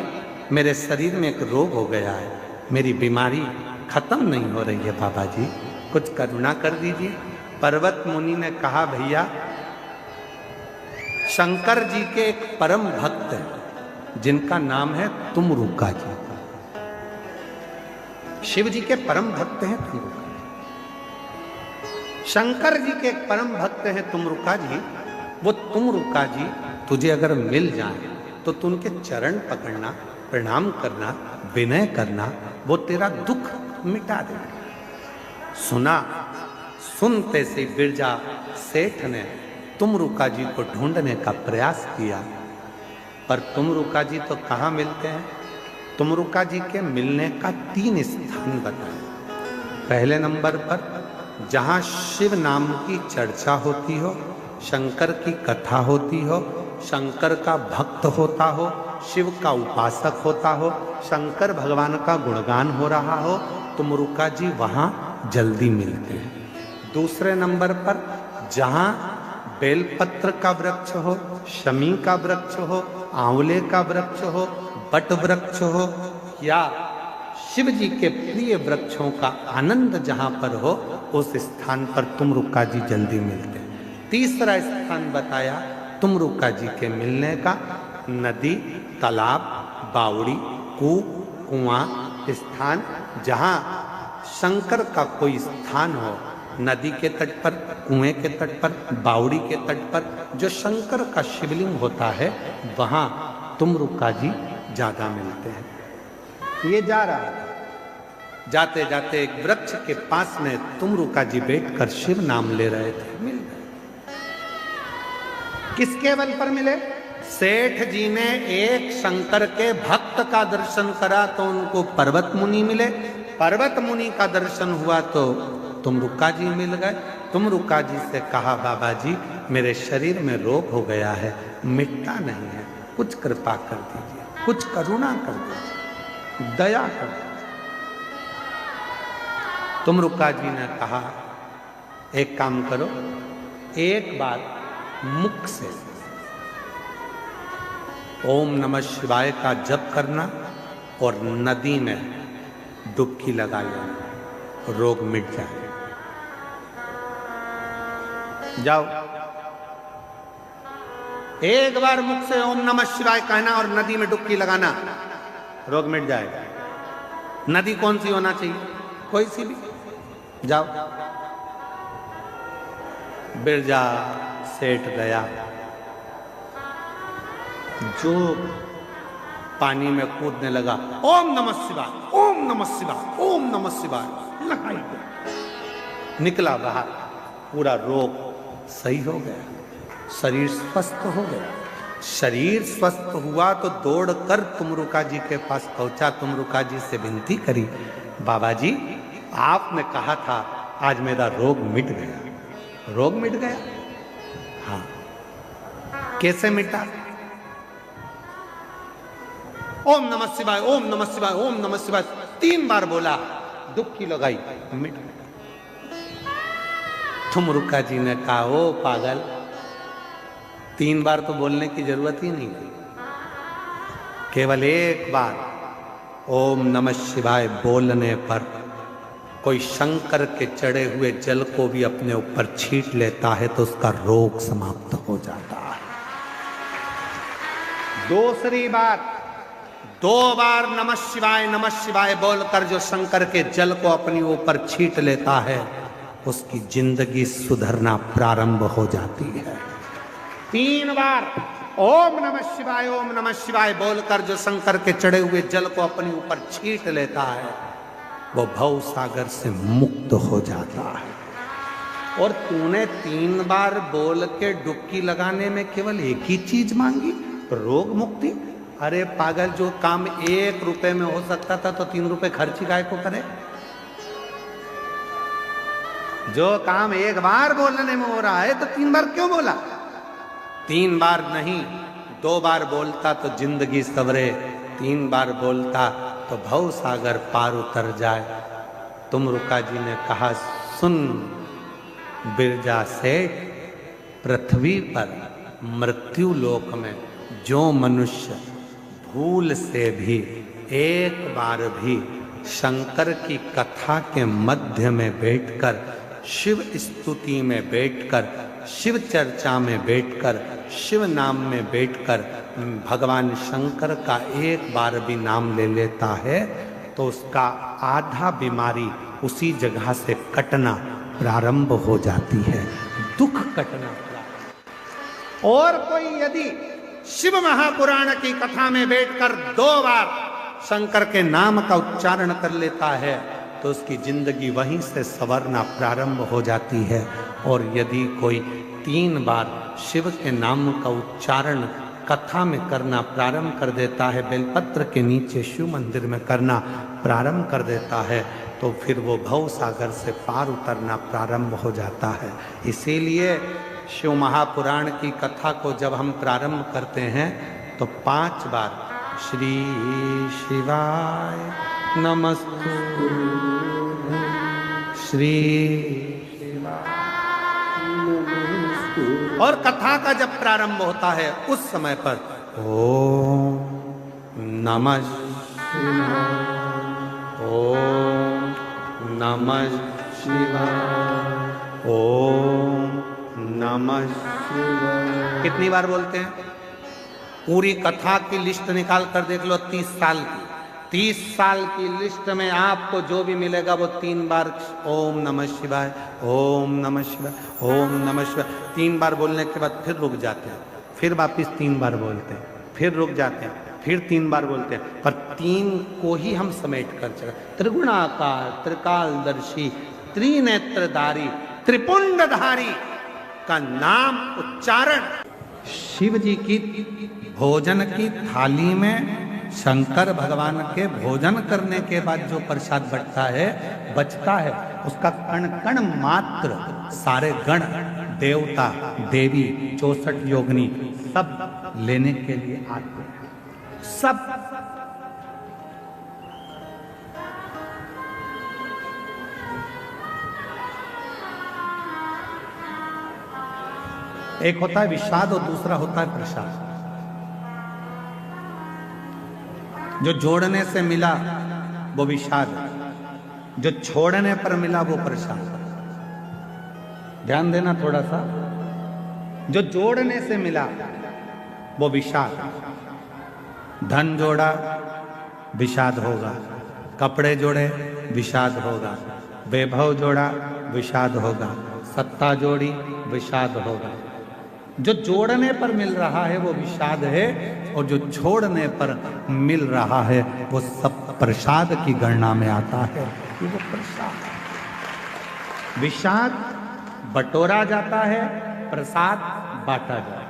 मेरे शरीर में एक रोग हो गया है, मेरी बीमारी खत्म नहीं हो रही है, बाबा जी कुछ करुणा कर दीजिए। पर्वत मुनि ने कहा, भैया शंकर जी के एक परम भक्त है जिनका नाम है तुमरुका जी, शिव जी के परम भक्त हैं तुमरुका जी, शंकर जी के एक परम भक्त हैं तुमरुका जी। वो तुमरुका जी तुझे अगर मिल जाए तो तू उनके चरण पकड़ना, प्रणाम करना, विनय करना, वो तेरा दुख मिटा देगा। सुनते से बिरजा सेठ ने तुमरुका जी को ढूंढने का प्रयास किया, पर तुमरुका जी तो कहाँ मिलते हैं। तुमरुका जी के मिलने का 3 स्थान बताए। पहले नंबर पर जहाँ शिव नाम की चर्चा होती हो, शंकर की कथा होती हो, शंकर का भक्त होता हो, शिव का उपासक होता हो, शंकर भगवान का गुणगान हो रहा हो, तुमरुका जी वहाँ जल्दी मिलते हैं। दूसरे नंबर पर जहाँ बेलपत्र का वृक्ष हो, शमी का वृक्ष हो, आंवले का वृक्ष हो, बट वृक्ष हो, या शिव जी के प्रिय वृक्षों का आनंद जहाँ पर हो, उस स्थान पर तुमरुका जी जल्दी मिलते हैं। तीसरा स्थान बताया तुमरुका जी के मिलने का, नदी, तालाब, बावड़ी, कुआं स्थान, जहाँ शंकर का कोई स्थान हो, नदी के तट पर, कुएं के तट पर, बावड़ी के तट पर जो शंकर का शिवलिंग होता है, वहाँ तुमरुका जी ज्यादा मिलते हैं। ये जा रहा है, जाते जाते एक वृक्ष के पास में तुमरुका जी बैठकर शिव नाम ले रहे थे, मिल गए। किसके बल पर मिले? सेठ जी ने एक शंकर के भक्त का दर्शन करा तो उनको पर्वत मुनि मिले, पर्वत मुनि का दर्शन हुआ तो तुमरुका जी मिल गए। तुमरुका जी से कहा, बाबा जी मेरे शरीर में रोग हो गया है, मिटता नहीं है, कुछ कृपा कर दीजिए, कुछ करुणा कर दीजिए, दया कर दीजिए। तुमरुका जी ने कहा, एक काम करो, एक बार मुख से ओम नमः शिवाय का जप करना और नदी में डुबकी लगा लेना, रोग मिट जाए। जाओ, एक बार मुख से ओम नमः शिवाय कहना और नदी में डुबकी लगाना, रोग मिट जाएगा। नदी कौन सी होना चाहिए? कोई सी भी। जाओ। बिरजा सेठ गया, जो पानी में कूदने लगा, ओम नमः शिवाय, ओम नमः शिवाय, ओम नमः शिवाय, लगाई गया, निकला बाहर, पूरा रोग सही हो गया, शरीर स्वस्थ हो गया। शरीर स्वस्थ हुआ तो दौड़कर तुमरुका जी के पास पहुंचा, तुमरुका जी से विनती करी, बाबा जी आपने कहा था आज मेरा रोग मिट गया। रोग मिट गया? हाँ। कैसे मिटा? ओम नमः शिवाय, ओम नमः शिवाय, ओम नमः शिवाय 3 बार बोला, डुबकी लगाई, मिट गया। तुमरुका जी ने कहा, ओ पागल, 3 बार तो बोलने की जरूरत ही नहीं थी, केवल एक बार ओम नमः शिवाय बोलने पर कोई शंकर के चढ़े हुए जल को भी अपने ऊपर छीट लेता है तो उसका रोग समाप्त हो जाता है। दूसरी बार 2 बार नमः शिवाय बोलकर जो शंकर के जल को अपने ऊपर छीट लेता है उसकी जिंदगी सुधरना प्रारंभ हो जाती है। 3 बार ओम नमः शिवाय बोलकर जो शंकर के चढ़े हुए जल को अपने ऊपर छीट लेता है वो भव सागर से मुक्त हो जाता है। और तूने 3 बार बोल के डुबकी लगाने में केवल एक ही चीज मांगी, रोग मुक्ति। अरे पागल, जो काम 1 रुपए में हो सकता था तो 3 रुपए खर्ची गाय को करे। जो काम 1 बार बोलने में हो रहा है तो 3 बार क्यों बोला? 3 बार नहीं, 2 बार बोलता तो जिंदगी सवरे, 3 बार बोलता तो भव सागर पार उतर जाए। तुमरुका जी ने कहा, सुन बिरजा सेठ, पृथ्वी पर मृत्यु लोक में जो मनुष्य भूल से भी एक बार भी शंकर की कथा के मध्य में बैठकर, शिव स्तुति में बैठकर, शिव चर्चा में बैठकर, शिव नाम में बैठकर भगवान शंकर का एक बार भी नाम ले लेता है तो उसका आधा बीमारी उसी जगह से कटना प्रारंभ हो जाती है, दुख कटना। और कोई यदि शिव महापुराण की कथा में बैठकर 2 बार शंकर के नाम का उच्चारण कर लेता है तो उसकी जिंदगी वहीं से संवरना प्रारंभ हो जाती है। और यदि कोई 3 बार शिव के नाम का उच्चारण कथा में करना प्रारंभ कर देता है, बेलपत्र के नीचे शिव मंदिर में करना प्रारंभ कर देता है, तो फिर वो भव सागर से पार उतरना प्रारंभ हो जाता है। इसीलिए शिव महापुराण की कथा को जब हम प्रारंभ करते हैं तो 5 बार श्री शिवाय नमस्तु, श्री और कथा का जब प्रारंभ होता है उस समय पर ओम नमः शिवाय, ओम नमः शिवाय, ओम नमः शिवाय। कितनी बार बोलते हैं? पूरी कथा की लिस्ट निकाल कर देख लो, 30 साल की। 30 साल की लिस्ट में आपको जो भी मिलेगा वो 3 बार ओम नमः शिवाय, ओम नमः शिवाय, ओम नमः शिवाय 3 बार बोलने के बाद फिर रुक जाते हैं, फिर वापिस 3 बार बोलते हैं, फिर रुक जाते हैं, फिर 3 बार बोलते हैं। पर 3 को ही हम समेट कर चले। त्रिगुणाकार, त्रिकालदर्शी, त्रिनेत्रधारी, त्रिपुंडधारी का नाम उच्चारण शिव जी की भोजन की थाली में शंकर भगवान के भोजन करने के बाद जो प्रसाद बचता है उसका कण कण मात्र सारे गण देवता देवी 64 योगिनी सब लेने के लिए आते हैं। सब एक होता है विषाद और दूसरा होता है प्रसाद। जो जोड़ने से मिला वो विषाद, जो छोड़ने पर मिला वो प्रसाद। ध्यान देना थोड़ा सा। जो जोड़ने से मिला वो विषाद, धन जोड़ा, विषाद होगा। कपड़े जोड़े, विषाद होगा। वैभव जोड़ा, विषाद होगा। सत्ता जोड़ी, विषाद होगा। जो जोड़ने पर मिल रहा है वो विषाद है, और जो छोड़ने पर मिल रहा है वो सब प्रसाद की गणना में आता है। ये वो प्रसाद, विषाद बटोरा जाता है, प्रसाद बांटा जाता है।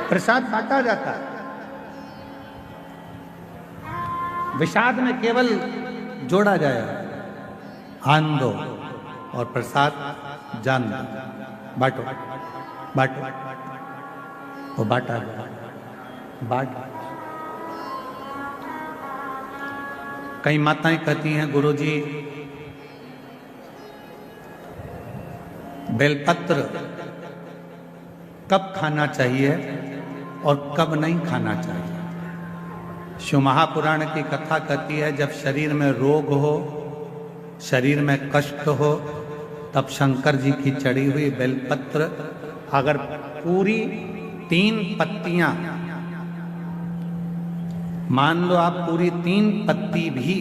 प्रसाद बांटा जाता है। विषाद में केवल जोड़ा जाएगा, आन दो और प्रसाद जान दो, बांटो बांटो, वो बांटा गया, बांट। कई माताएं कहती हैं, गुरुजी बेलपत्र कब खाना चाहिए और कब नहीं खाना चाहिए। शिव महापुराण की कथा कहती है, जब शरीर में रोग हो, शरीर में कष्ट हो, तब शंकर जी की चढ़ी हुई बेलपत्र अगर पूरी 3 पत्तियां, मान लो आप पूरी 3 पत्ती भी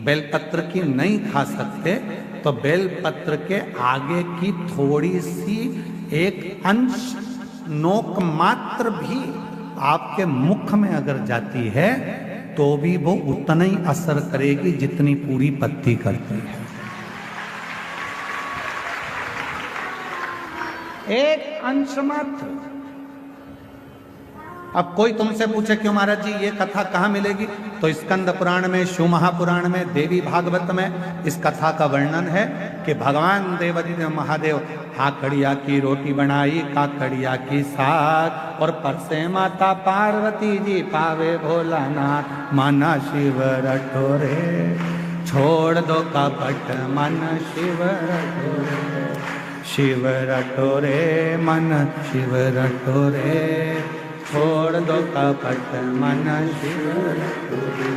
बेलपत्र की नहीं खा सकते, तो बेलपत्र के आगे की थोड़ी सी एक अंश नोक मात्र भी आपके मुख में अगर जाती है तो भी वो उतना ही असर करेगी जितनी पूरी पत्ती करती है। एक अंश मात्र। अब कोई तुमसे पूछे क्यों महाराज जी ये कथा कहाँ मिलेगी, तो स्कंद पुराण में, शिव महापुराण में, देवी भागवत में इस कथा का वर्णन है कि भगवान देवादिदेव महादेव काकड़िया की रोटी बनाई, काकड़िया की साग, और परसे माता पार्वती जी पावे भोलानाथ। माना शिव रटोरे, छोड़ दो कपट मन शिव रटोरे, शिव रटोरे मन शिव रटोरे, छोड़ दो कपट मन शिव रटोरे।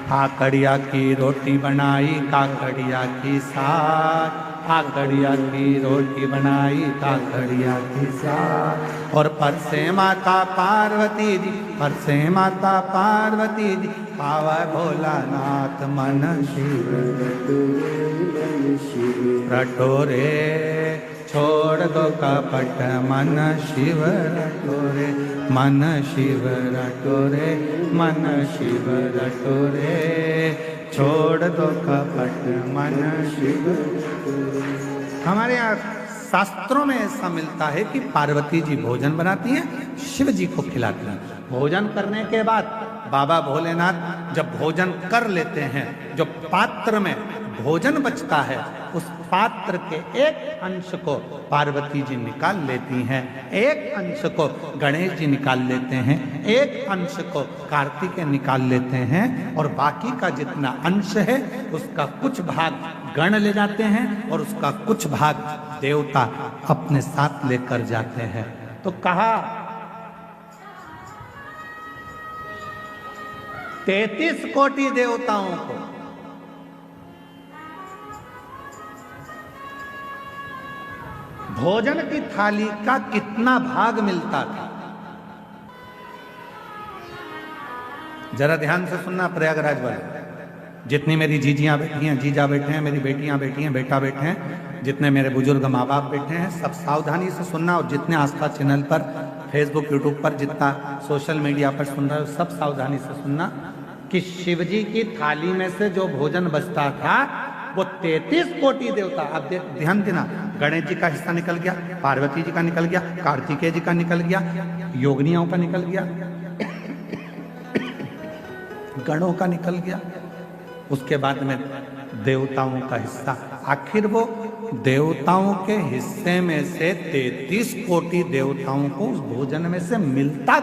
काकड़िया की रोटी बनाई, काकड़िया की साग, काकड़िया की रोटी बनाई, काकड़िया की साग, और परसे माता पार्वती जी, परसे माता पार्वती जी पावा भोलानाथ। मन शिव रटोरे, छोड़ दो कपट मन शिव रटोरे, मन शिव रटोरे, मन शिव रटोरे, छोड़ दो कपट मन शिव। हमारे यहाँ शास्त्रों में ऐसा मिलता है कि पार्वती जी भोजन बनाती हैं, शिव जी को खिलाती हैं। भोजन करने के बाद बाबा भोलेनाथ जब भोजन कर लेते हैं, जो पात्र में भोजन बचता है उस पात्र के एक अंश को पार्वती जी निकाल लेती हैं, एक अंश को गणेश जी निकाल लेते हैं, एक अंश को कार्तिकेय निकाल लेते हैं, और बाकी का जितना अंश है उसका कुछ भाग गण ले जाते हैं और उसका कुछ भाग देवता अपने साथ लेकर जाते हैं। तो कहा 33 कोटि देवताओं को भोजन की थाली का कितना भाग मिलता था। जरा ध्यान से सुनना प्रयागराज वाले, जितनी मेरी जीजियां बैठी हैं, जीजा बैठे हैं, मेरी बेटियां बैठी हैं, बेटा बैठे हैं, जितने मेरे बुजुर्ग माँ बाप बैठे हैं, सब सावधानी से सुनना। और जितने आस्था चैनल पर, फेसबुक, यूट्यूब पर, जितना सोशल मीडिया पर सुन रहे हो, सब सावधानी से सुनना कि शिव जी की थाली में से जो भोजन बचता था वो 33 कोटि देवता, अब ध्यान देना, गणेश जी का हिस्सा निकल गया, पार्वती जी का निकल गया, कार्तिकेय जी का निकल गया, योगिनियों का निकल गया, गणों का निकल गया, उसके बाद में देवताओं का हिस्सा। आखिर वो देवताओं के हिस्से में से 33 कोटि देवताओं को उस भोजन में से मिलता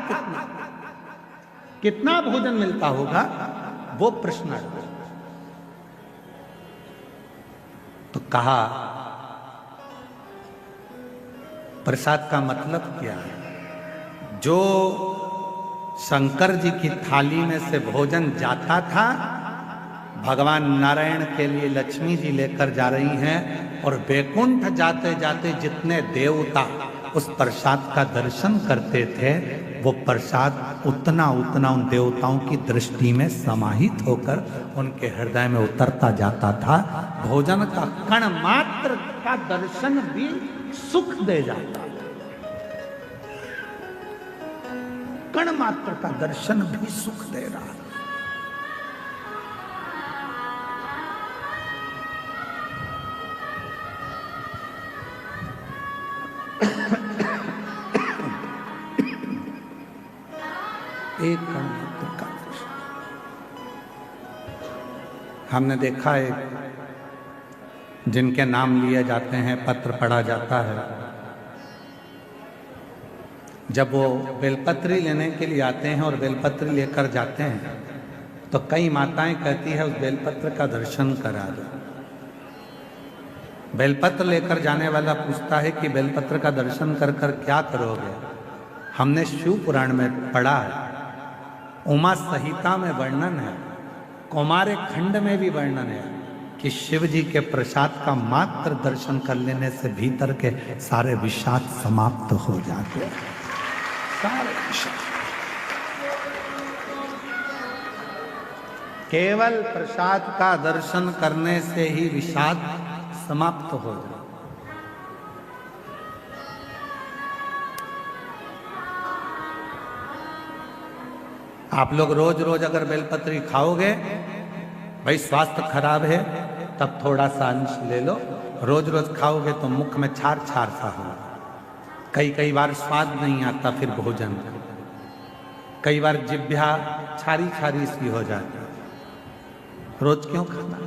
कितना भोजन मिलता होगा, वो प्रश्न है। तो कहा प्रसाद का मतलब क्या है? जो शंकर जी की थाली में से भोजन जाता था भगवान नारायण के लिए लक्ष्मी जी लेकर जा रही हैं और वैकुंठ जाते जाते जितने देवता उस प्रसाद का दर्शन करते थे वो प्रसाद उतना उतना उन देवताओं की दृष्टि में समाहित होकर उनके हृदय में उतरता जाता था। भोजन का कण मात्र का दर्शन भी सुख दे जाता, कण मात्र का दर्शन भी सुख दे रहा। एक कण मात्र का दर्शन। हमने देखा है जिनके नाम लिए जाते हैं, पत्र पढ़ा जाता है, जब वो बेलपत्री लेने के लिए आते हैं और बेलपत्री लेकर जाते हैं तो कई माताएं कहती है उस बेलपत्र का दर्शन करा दो। बेलपत्र लेकर जाने वाला पूछता है कि बेलपत्र का दर्शन कर कर क्या करोगे? हमने शिव पुराण में पढ़ा है, उमा संहिता में वर्णन है, कौमार खंड में भी वर्णन है कि शिव जी के प्रसाद का मात्र दर्शन कर लेने से भीतर के सारे विषाद समाप्त हो जाते हैं। सारे विषाद केवल प्रसाद का दर्शन करने से ही विषाद समाप्त हो जाए। आप लोग रोज रोज अगर बेलपत्री खाओगे, भाई स्वास्थ्य खराब है तब थोड़ा सा अंश ले लो, रोज रोज खाओगे तो मुख में छार छार सा हो, कई बार स्वाद नहीं आता फिर भोजन, कई बार जिह्वा छारी छारी सी हो जाती। रोज क्यों खाना?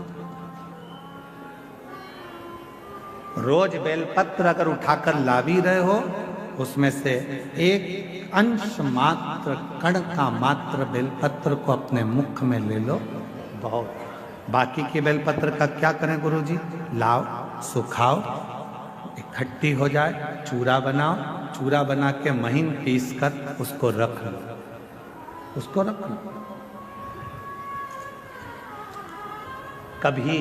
रोज बेलपत्र अगर उठाकर ला भी रहे हो उसमें से एक अंश मात्र, कण का मात्र बेलपत्र को अपने मुख में ले लो, बहुत। बाकी के बेलपत्र का क्या करें गुरुजी? लाओ, सुखाओ, इकट्ठी हो जाए, चूरा बनाओ, चूरा बना के महीन पीस कर उसको रख लो, उसको रख लो। कभी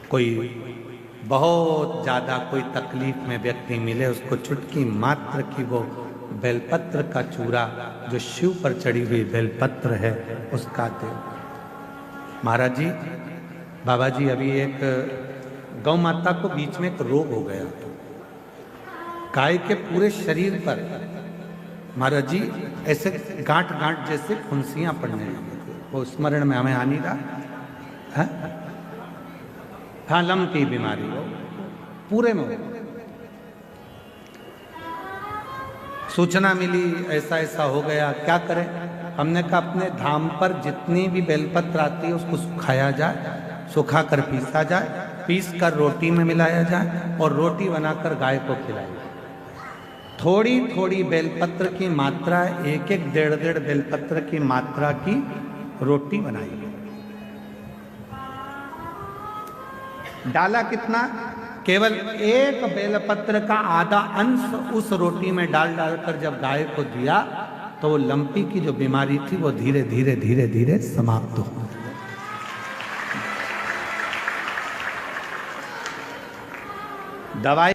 कोई बहुत ज्यादा कोई तकलीफ में व्यक्ति मिले, उसको चुटकी मात्र की वो बेलपत्र का चूरा जो शिव पर चढ़ी हुई बेलपत्र है उसका दे। महाराज जी, बाबा जी, अभी एक गौ माता को बीच में एक रोग हो गया, गाय के पूरे शरीर पर महाराज जी ऐसे गांठ गांठ जैसे फुंसियां पड़ने लगी। वो स्मरण में हमें आ नहीं रहा है? हाँ, लम की बीमारी हो पूरे में। सूचना मिली ऐसा ऐसा हो गया, क्या करें? हमने कहा अपने धाम पर जितनी भी बेलपत्र आती है उसको सुखाया जाए, सुखा कर पीसा जाए, पीस कर रोटी में मिलाया जाए और रोटी बनाकर गाय को खिलाई जाए। थोड़ी थोड़ी बेलपत्र की मात्रा, एक एक डेढ़ डेढ़ बेलपत्र की मात्रा की रोटी बनाई। डाला कितना? केवल एक बेलपत्र का आधा अंश उस रोटी में डाल डालकर जब गाय को दिया तो वो लंपी की जो बीमारी थी वो धीरे धीरे धीरे धीरे समाप्त हो गई। दवाई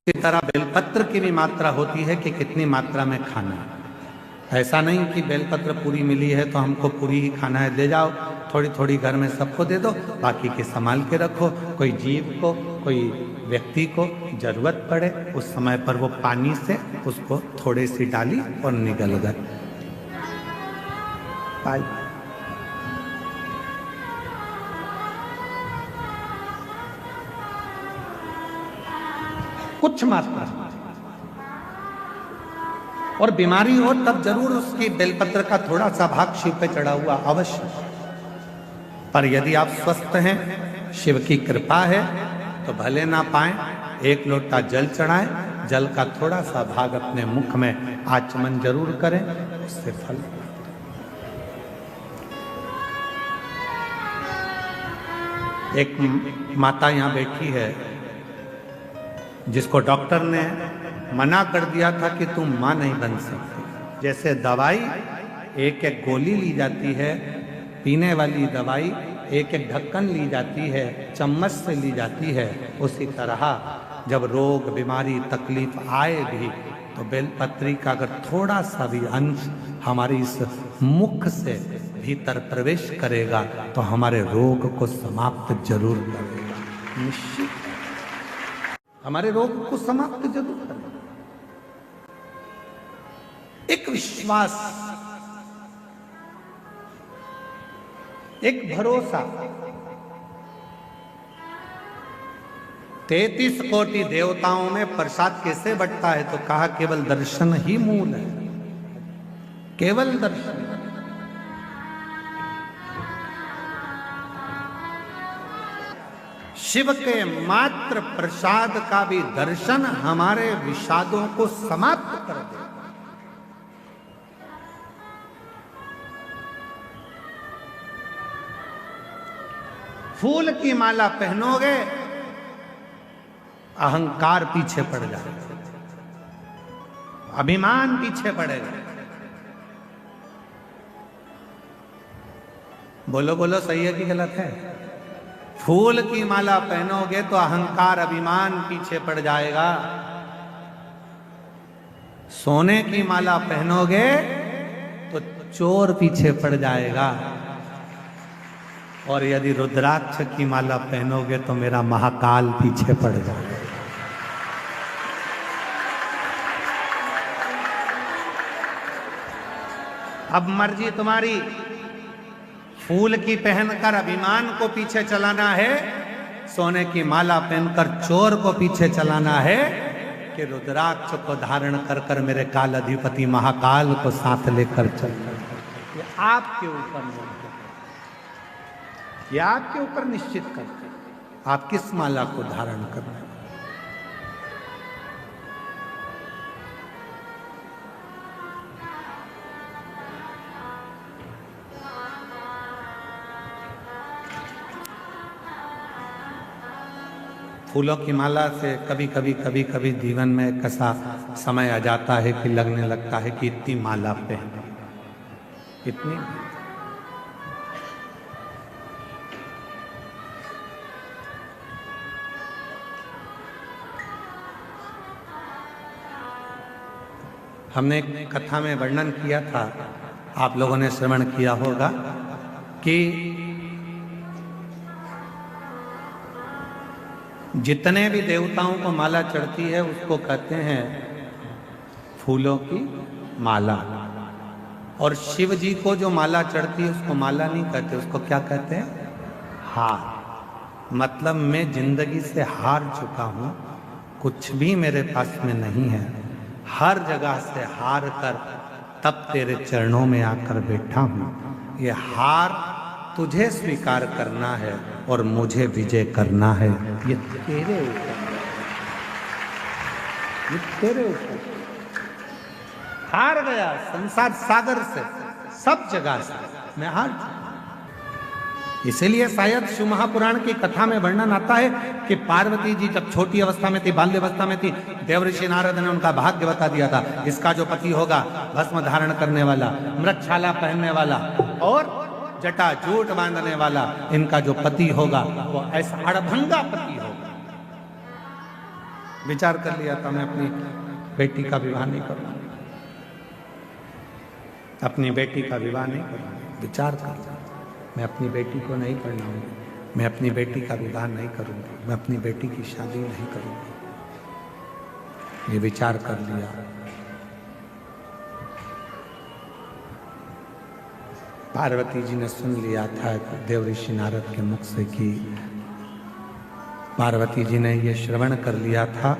की तरह बेलपत्र की भी मात्रा होती है कि कितनी मात्रा में खाना है। ऐसा नहीं कि बेलपत्र पूरी मिली है तो हमको पूरी ही खाना है, ले जाओ, थोड़ी थोड़ी घर में सबको दे दो, बाकी के संभाल के रखो। कोई जीव को, कोई व्यक्ति को जरूरत पड़े उस समय पर वो पानी से उसको थोड़ी सी डाली और निगल गए। पाई कुछ मात्रा, और बीमारी हो तब जरूर उसकी बेलपत्र का थोड़ा सा भाग शिव पे चढ़ा हुआ अवश्य। पर यदि आप स्वस्थ हैं, शिव की कृपा है, तो भले ना पाए, एक लोटा जल चढ़ाएं, जल का थोड़ा सा भाग अपने मुख में आचमन जरूर करें, उससे फल। एक माता यहाँ बैठी है जिसको डॉक्टर ने मना कर दिया था कि तुम मां नहीं बन सकती। जैसे दवाई एक एक गोली ली जाती है, पीने वाली दवाई एक एक ढक्कन ली जाती है, चम्मच से ली जाती है। उसी तरह जब रोग बीमारी तकलीफ आए भी तो बेलपत्री का अगर थोड़ा सा भी अंश हमारे इस मुख से भीतर प्रवेश करेगा तो हमारे रोग को समाप्त जरूर करेगा, निश्चित हमारे रोग को समाप्त जरूर करेगा। एक विश्वास, एक भरोसा। 33 कोटि देवताओं में प्रसाद कैसे बंटता है? तो कहा केवल दर्शन ही मूल है, केवल दर्शन। शिव के मात्र प्रसाद का भी दर्शन हमारे विषादों को समाप्त कर दे। फूल की माला पहनोगे, अहंकार पीछे पड़ जाएगा, अभिमान पीछे पड़ेगा। बोलो बोलो, सही है कि गलत है? फूल की माला पहनोगे तो अहंकार अभिमान पीछे पड़ जाएगा। सोने की माला पहनोगे तो चोर पीछे पड़ जाएगा। और यदि रुद्राक्ष की माला पहनोगे तो मेरा महाकाल पीछे पड़ जाएगा। अब मर्जी तुम्हारी, फूल की पहनकर अभिमान को पीछे चलाना है, सोने की माला पहनकर चोर को पीछे चलाना है, कि रुद्राक्ष को धारण कर कर मेरे काल अधिपति महाकाल को साथ लेकर चलना। ये आपके ऊपर निर्भर, ये आपके ऊपर निश्चित करते हैं आप किस माला को धारण करना है। फूलों की माला से कभी कभी जीवन में एक ऐसा समय आ जाता है कि लगने लगता है कि इतनी माला पहने, इतनी। हमने एक कथा में वर्णन किया था, आप लोगों ने श्रवण किया होगा, कि जितने भी देवताओं को माला चढ़ती है उसको कहते हैं फूलों की माला। और शिव जी को जो माला चढ़ती है उसको माला नहीं कहते, उसको क्या कहते हैं? हार। मतलब मैं जिंदगी से हार चुका हूं, कुछ भी मेरे पास में नहीं है, हर जगह से हार कर तब तेरे चरणों में आकर बैठा हूं। ये हार तुझे स्वीकार करना है और मुझे विजय करना है। ये तेरे ऊपर, ये तेरे ऊपर। हार गया संसार सागर से, सब जगह से मैं हार चुका। इसीलिए शायद शिव महापुराण की कथा में वर्णन आता है कि पार्वती जी जब छोटी अवस्था में थी, बाल्य अवस्था में थी, देवऋषि नारद ने उनका भाग्य बता दिया था, इसका जो पति होगा भस्म धारण करने वाला, मृगछाला पहनने वाला और जटा जूट बांधने वाला, इनका जो पति होगा वो ऐसा अड़भंगा पति होगा। विचार कर लिया था मैं अपनी बेटी का विवाह नहीं करूंगा, अपनी बेटी का विवाह नहीं करूंगा। विचार कर लिया, मैं अपनी बेटी को नहीं पढ़ाऊंगी, मैं अपनी बेटी का विवाह नहीं करूंगी, मैं अपनी बेटी की शादी नहीं करूंगी। ये विचार कर लिया। पार्वती जी ने सुन लिया था देवऋषि नारद के मुख से कि पार्वती जी ने ये श्रवण कर लिया था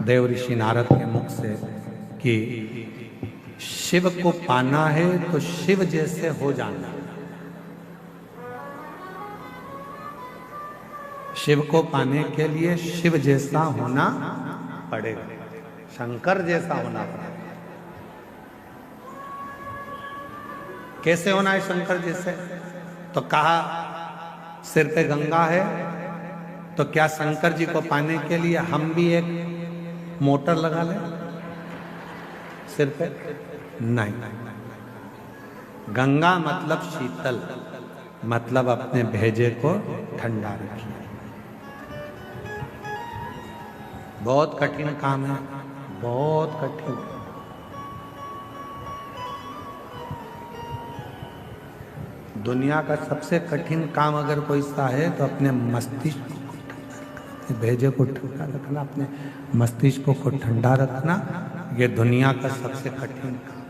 देवऋषि नारद के मुख से कि शिव को पाना है तो शिव जैसे हो जाना। शिव को पाने के लिए शिव जैसा होना पड़ेगा, शंकर जैसा होना पड़ेगा। कैसे होना है शंकर जैसे? तो कहा सिर पे गंगा है, तो क्या शंकर जी को पाने के लिए हम भी एक मोटर लगा लें सिर पे? नहीं, गंगा मतलब शीतल, मतलब अपने भेजे को ठंडा रखिए। बहुत कठिन काम है, बहुत कठिन। दुनिया का सबसे कठिन काम अगर कोई सा है तो अपने मस्तिष्क को ठंडा रखना, भेजे को ठंडा रखना, अपने मस्तिष्क को ठंडा रखना, ये दुनिया का सबसे कठिन काम,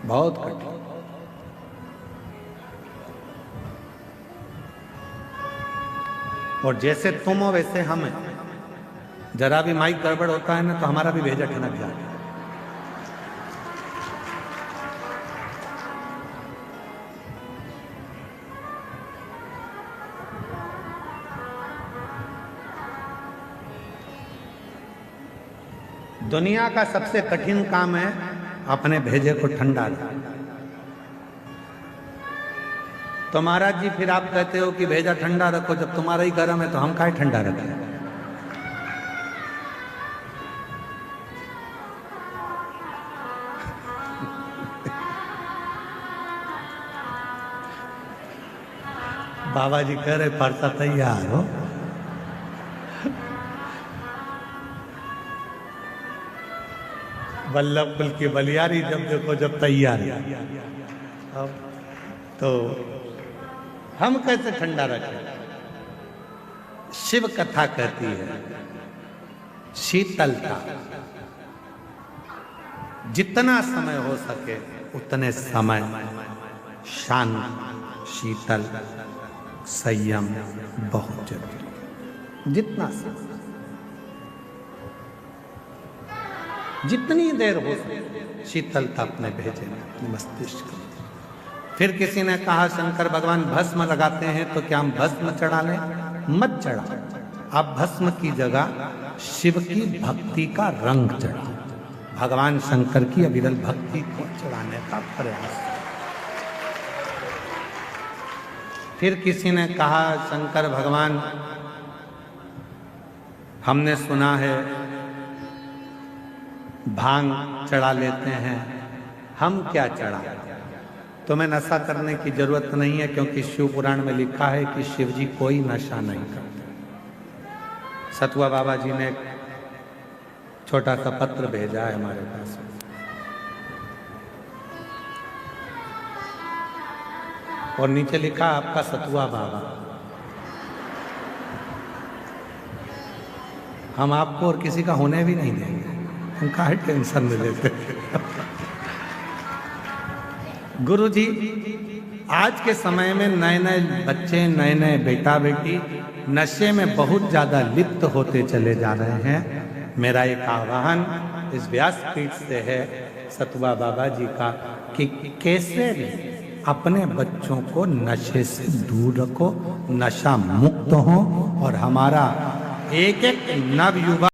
बहुत कठिन। और जैसे तुम हो वैसे हम हैं। जरा भी माइक गड़बड़ होता है ना तो हमारा भी भेजा ठनक जाता है। दुनिया का सबसे कठिन काम है अपने भेजे को ठंडा रखना। तो महाराज जी फिर आप कहते हो कि भेजा ठंडा रखो, जब तुम्हारा ही गर्म है तो हम काहे ठंडा रखें? बाबा जी कह रहे परसा तैयार हो। वल्लभ कुल की बलियारी जब देखो जब तैयार है। अब तो हम कैसे ठंडा रखें? शिव कथा कहती है शीतलता, जितना समय हो सके उतने समय शांत, शीतल, संयम बहुत जरूरी। जितना समय, जितनी देर हो सके शीतलता अपने भेजे में, अपने मस्तिष्क में। फिर किसी ने कहा शंकर भगवान भस्म लगाते हैं तो क्या हम भस्म चढ़ा लें? मत चढ़ा। आप भस्म की जगह शिव की भक्ति का रंग चढ़ा, भगवान शंकर की अविरल भक्ति को चढ़ाने का प्रयास। फिर किसी ने कहा शंकर भगवान, हमने सुना है भांग चढ़ा लेते हैं, हम क्या चढ़ा? तुम्हें नशा करने की जरूरत नहीं है, क्योंकि शिव पुराण में लिखा है कि शिव जी कोई नशा नहीं करते। सतुआ बाबा जी ने एक छोटा सा पत्र भेजा है हमारे पास, और नीचे लिखा आपका सतुआ बाबा। हम आपको और किसी का होने भी नहीं देंगे, हम काहे टेंशन में लेते। गुरु जी, आज के समय में नए नए बच्चे, नए नए बेटा बेटी नशे में बहुत ज़्यादा लिप्त होते चले जा रहे हैं। मेरा एक आह्वान इस व्यासपीठ से है सतुआ बाबा जी का कि कैसे भी अपने बच्चों को नशे से दूर रखो, नशा मुक्त हो, और हमारा एक एक नवयुवा